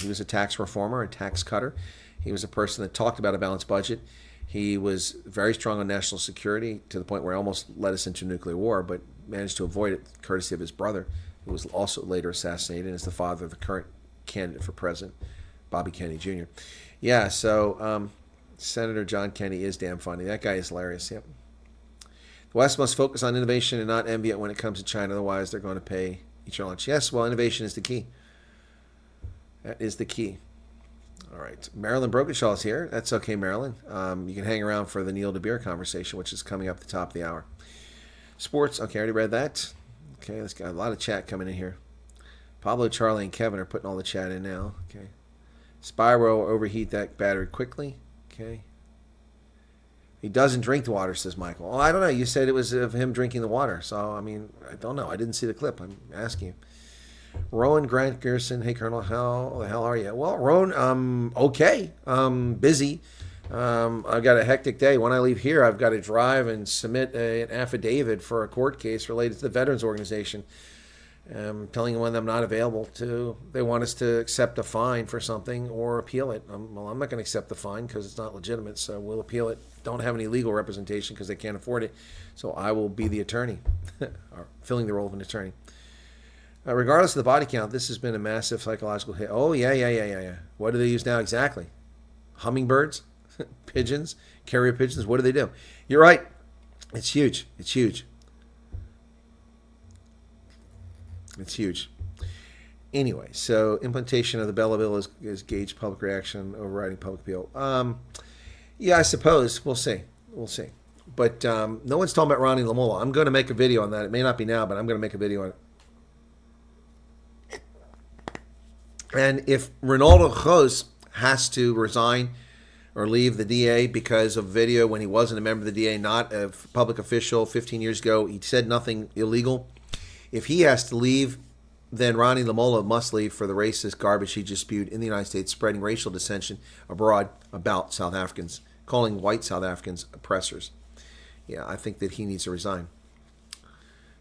C: He was a tax reformer, a tax cutter. He was a person that talked about a balanced budget. He was very strong on national security to the point where he almost led us into nuclear war, but managed to avoid it courtesy of his brother, who was also later assassinated as the father of the current candidate for president, Bobby Kennedy Jr. Yeah, so Senator John Kennedy is damn funny. That guy is hilarious. Yep. The West must focus on innovation and not envy it when it comes to China. Otherwise, they're going to pay each other lunch. Yes, well, innovation is the key. That is the key. All right. Marilyn Brokenshaw is here. That's okay, Marilyn. You can hang around for the Neil DeBeer conversation, which is coming up at the top of the hour. Sports. Okay, I already read that. Okay, let's got a lot of chat coming in here. Pablo, Charlie, and Kevin are putting all the chat in now. Okay. Spyro, overheat that battery quickly. Okay. He doesn't drink the water, says Michael. Oh, I don't know. You said it was of him drinking the water. So, I mean, I don't know. I didn't see the clip. I'm asking you. Rowan Grant Gerson. Hey, Colonel. How the hell are you? Well, Rowan, okay. Busy. I've got a hectic day. When I leave here, I've got to drive and submit an affidavit for a court case related to the Veterans Organization. Telling them when I'm not available to. They want us to accept a fine for something or appeal it. Well, I'm not going to accept the fine because it's not legitimate, so we'll appeal it. Don't have any legal representation because they can't afford it. So I will be the attorney, or filling the role of an attorney. Regardless of the body count, this has been a massive psychological hit. Oh, yeah. What do they use now exactly? Hummingbirds? Pigeons? Carrier pigeons? What do they do? You're right. It's huge. Anyway, so implementation of the Bella Bill is gauge public reaction, overriding public appeal. Yeah, I suppose. We'll see. But no one's talking about Ronnie Lamola. I'm going to make a video on that. It may not be now, but I'm going to make a video on it. And if Ronaldo Cruz has to resign or leave the DA because of video when he wasn't a member of the DA, not a public official 15 years ago, he said nothing illegal. If he has to leave, then Ronnie Lamola must leave for the racist garbage he just spewed in the United States, spreading racial dissension abroad about South Africans, calling white South Africans oppressors. Yeah, I think that he needs to resign.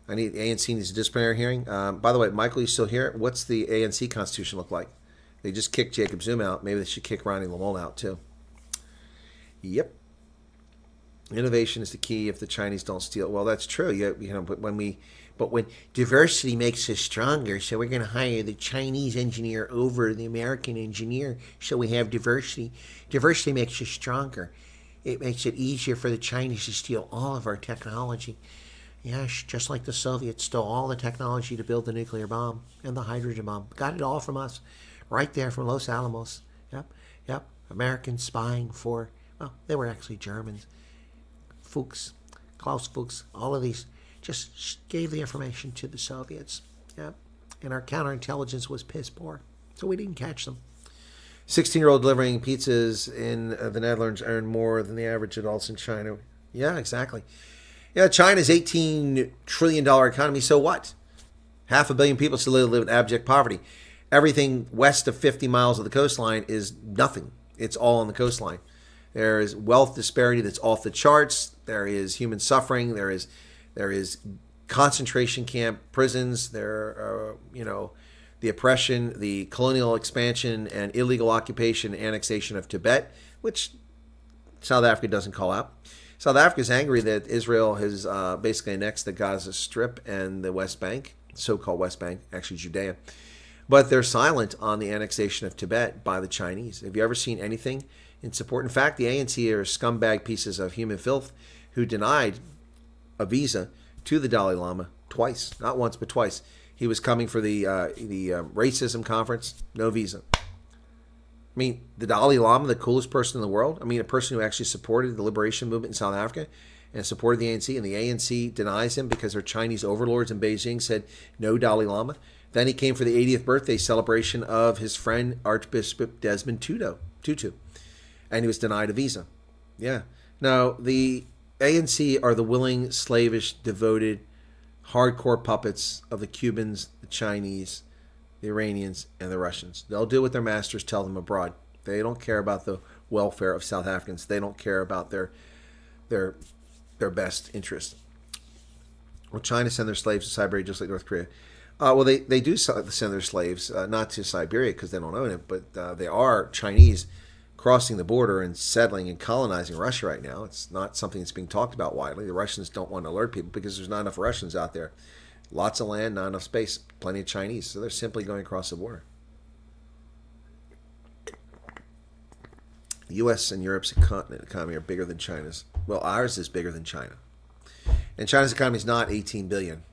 C: ANC needs a disciplinary hearing. By the way, Michael, you still here? What's the ANC constitution look like? They just kicked Jacob Zuma out. Maybe they should kick Ronnie Lamola out too. Yep. Innovation is the key if the Chinese don't steal. Well, that's true. But when diversity makes us stronger, so we're going to hire the Chinese engineer over the American engineer, so we have diversity. Diversity makes us stronger. It makes it easier for the Chinese to steal all of our technology. Yes, just like the Soviets stole all the technology to build the nuclear bomb and the hydrogen bomb. Got it all from us, right there from Los Alamos. Yep. Americans spying for, well, they were actually Germans. Klaus Fuchs, all of these just gave the information to the Soviets. Yep. And our counterintelligence was piss poor, so we didn't catch them. 16-year-old delivering pizzas in the Netherlands earned more than the average adults in China. Yeah, exactly. Yeah, China's $18 trillion economy, so what? 500 million people still live in abject poverty. Everything west of 50 miles of the coastline is nothing. It's all on the coastline. There is wealth disparity that's off the charts. There is human suffering. There is concentration camp prisons. There are, the oppression, the colonial expansion, and illegal occupation and annexation of Tibet, which South Africa doesn't call out. South Africa is angry that Israel has basically annexed the Gaza Strip and the West Bank, so-called West Bank, actually Judea. But they're silent on the annexation of Tibet by the Chinese. Have you ever seen anything in support? In fact, the ANC are scumbag pieces of human filth who denied a visa to the Dalai Lama twice, not once, but twice. He was coming for the racism conference, no visa. I mean, the Dalai Lama, the coolest person in the world. I mean, a person who actually supported the liberation movement in South Africa and supported the ANC, and the ANC denies him because their Chinese overlords in Beijing said no Dalai Lama. Then he came for the 80th birthday celebration of his friend Archbishop Desmond Tutu. And and he was denied a visa. Yeah. Now, the ANC are the willing, slavish, devoted, hardcore puppets of the Cubans, the Chinese, the Iranians, and the Russians. They'll do what their masters tell them abroad. They don't care about the welfare of South Africans. They don't care about their best interest. Well, China send their slaves to Siberia just like North Korea. Well, they do send their slaves, not to Siberia because they don't own it, but they are Chinese crossing the border and settling and colonizing Russia right now. It's not something that's being talked about widely. The Russians don't want to alert people because there's not enough Russians out there. Lots of land, not enough space, plenty of Chinese. So they're simply going across the border. The U.S. and Europe's economy are bigger than China's. Well, ours is bigger than China. And China's economy is not 18 billion.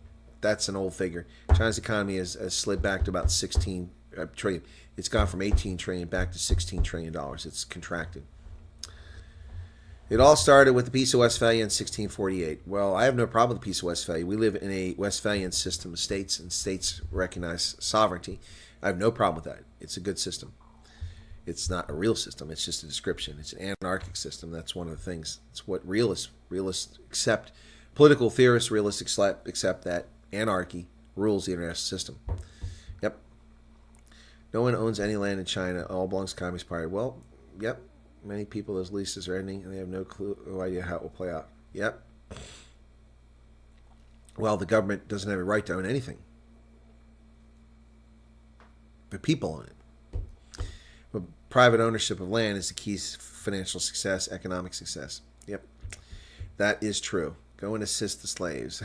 C: That's an old figure. China's economy has slid back to about 16 trillion. It's gone from 18 trillion back to 16 trillion dollars. It's contracted. It all started with the Peace of Westphalia in 1648. Well, I have no problem with the Peace of Westphalia. We live in a Westphalian system of states, and states recognize sovereignty. I have no problem with that. It's a good system. It's not a real system. It's just a description. It's an anarchic system. That's one of the things. It's what realists accept. Political theorists, realists accept that anarchy rules the international system. Yep. No one owns any land in China. All belongs to the Communist Party. Well, yep. Many people, those leases are ending, and they have no idea how it will play out. Yep. Well, the government doesn't have a right to own anything. The people own it. But private ownership of land is the key to financial success, economic success. Yep. That is true. Go and assist the slaves.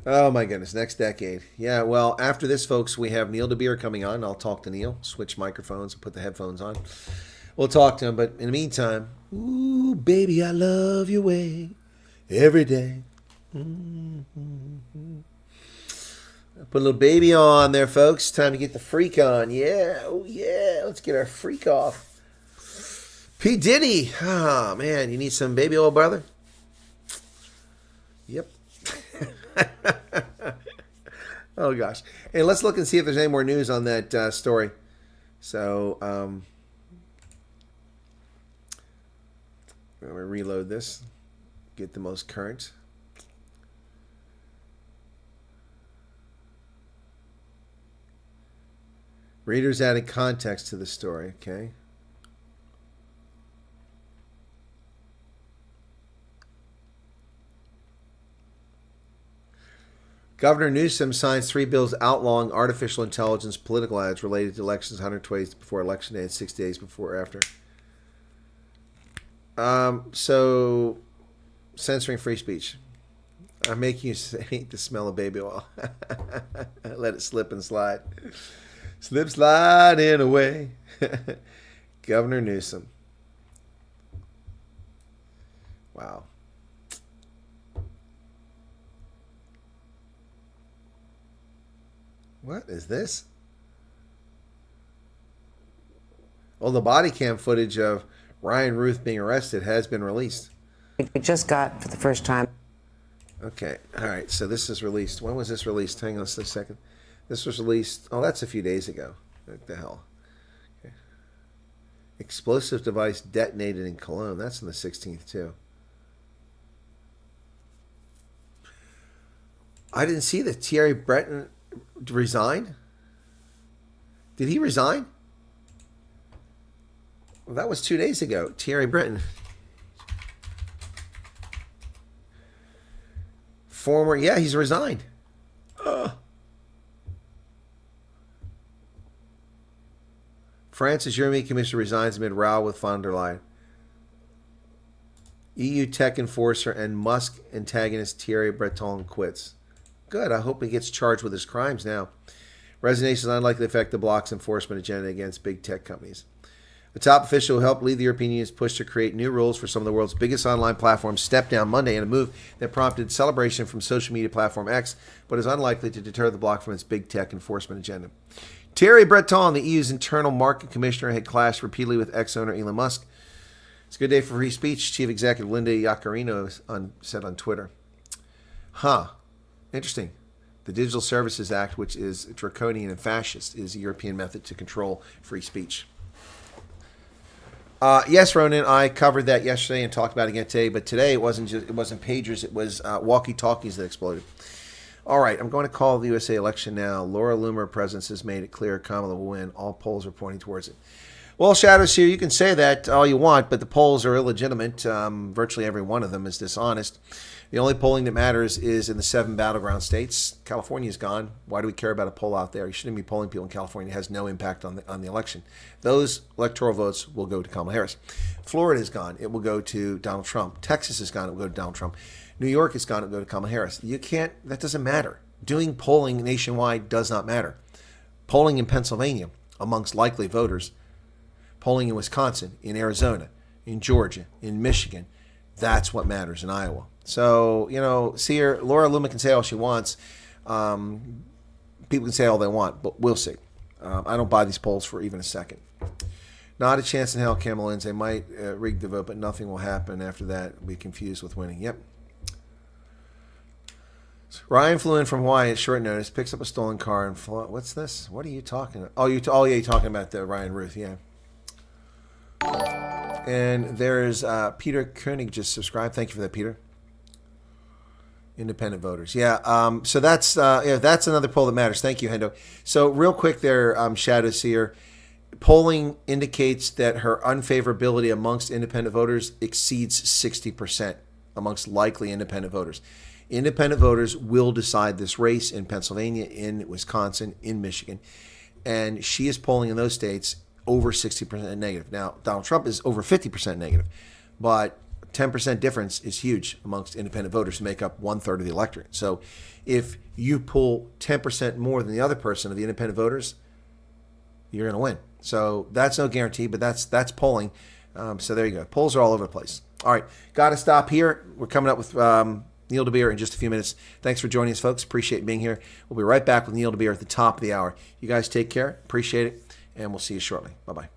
C: Oh my goodness, next decade. Yeah, well, after this, folks, we have Neil DeBeer coming on. I'll talk to Neil, switch microphones, and put the headphones on. We'll talk to him, but in the meantime, ooh, baby, I love your way every day. Mm-hmm. Put a little baby on there, folks. Time to get the freak on. Yeah, oh yeah, let's get our freak off. P. Diddy. Oh, man, you need some baby oil, brother? Yep. Oh, gosh. Hey, let's look and see if there's any more news on that story. So, I'm going to reload this. Get the most current. Readers added context to the story, okay? Governor Newsom signs 3 bills outlawing artificial intelligence political ads related to elections 120 days before election day and 60 days before or after. So, censoring free speech. I'm making you hate the smell of baby oil. Let it slip and slide. Slip, slide in a way. Governor Newsom. Wow. What is this? Well, the body cam footage of Ryan Ruth being arrested has been released.
D: We just got for the first time.
C: Okay. All right. So this is released. When was this released? Hang on a second. This was released. Oh, that's a few days ago. What the hell? Okay. Explosive device detonated in Cologne. That's on the 16th, too. I didn't see that Thierry Breton resigned. Did he resign? Well, that was 2 days ago. Thierry Breton. Former, yeah, he's resigned. France's European Commission resigns amid row with von der Leyen. EU tech enforcer and Musk antagonist Thierry Breton quits. Good. I hope he gets charged with his crimes now. Resignation is unlikely to affect the bloc's enforcement agenda against big tech companies. A top official who helped lead the European Union's push to create new rules for some of the world's biggest online platforms stepped down Monday in a move that prompted celebration from social media platform X, but is unlikely to deter the bloc from its big tech enforcement agenda. Thierry Breton, the EU's internal market commissioner, had clashed repeatedly with X owner Elon Musk. It's a good day for free speech, Chief Executive Linda Yaccarino said on Twitter. Huh. Interesting. The Digital Services Act, which is draconian and fascist, is a European method to control free speech. Yes, Ronan, I covered that yesterday and talked about it again today, but today it wasn't pagers, it was walkie-talkies that exploded. All right, I'm going to call the USA election now. Laura Loomer presence has made it clear Kamala will win. All polls are pointing towards it. Well, Shadows here, you can say that all you want, but the polls are illegitimate. Virtually every one of them is dishonest. The only polling that matters is in the 7 battleground states. California's gone. Why do we care about a poll out there? You shouldn't be polling people in California. It has no impact on the election. Those electoral votes will go to Kamala Harris. Florida is gone. It will go to Donald Trump. Texas is gone. It will go to Donald Trump. New York is gone. It will go to Kamala Harris. You can't, that doesn't matter. Doing polling nationwide does not matter. Polling in Pennsylvania amongst likely voters, polling in Wisconsin, in Arizona, in Georgia, in Michigan, that's what matters in Iowa. So, see her, Laura Loomer can say all she wants. People can say all they want, but we'll see. I don't buy these polls for even a second. Not a chance in hell, Camelins. They might rig the vote, but nothing will happen after that. We'll be confused with winning. Yep. Ryan flew in from Hawaii at short notice, picks up a stolen car and flew. What's this? What are you talking about? Oh, you're talking about the Ryan Ruth, yeah. And there's Peter Koenig just subscribed. Thank you for that, Peter. Independent voters. Yeah. So that's another poll that matters. Thank you, Hendo. So real quick there, Shadows here. Polling indicates that her unfavorability amongst independent voters exceeds 60% amongst likely independent voters. Independent voters will decide this race in Pennsylvania, in Wisconsin, in Michigan. And she is polling in those states over 60% negative. Now, Donald Trump is over 50% negative. But 10% difference is huge amongst independent voters who make up 1/3 of the electorate. So if you pull 10% more than the other person of the independent voters, you're going to win. So that's no guarantee, but that's polling. So there you go. Polls are all over the place. All right, got to stop here. We're coming up with Neil DeBeer in just a few minutes. Thanks for joining us, folks. Appreciate being here. We'll be right back with Neil DeBeer at the top of the hour. You guys take care. Appreciate it, and we'll see you shortly. Bye-bye.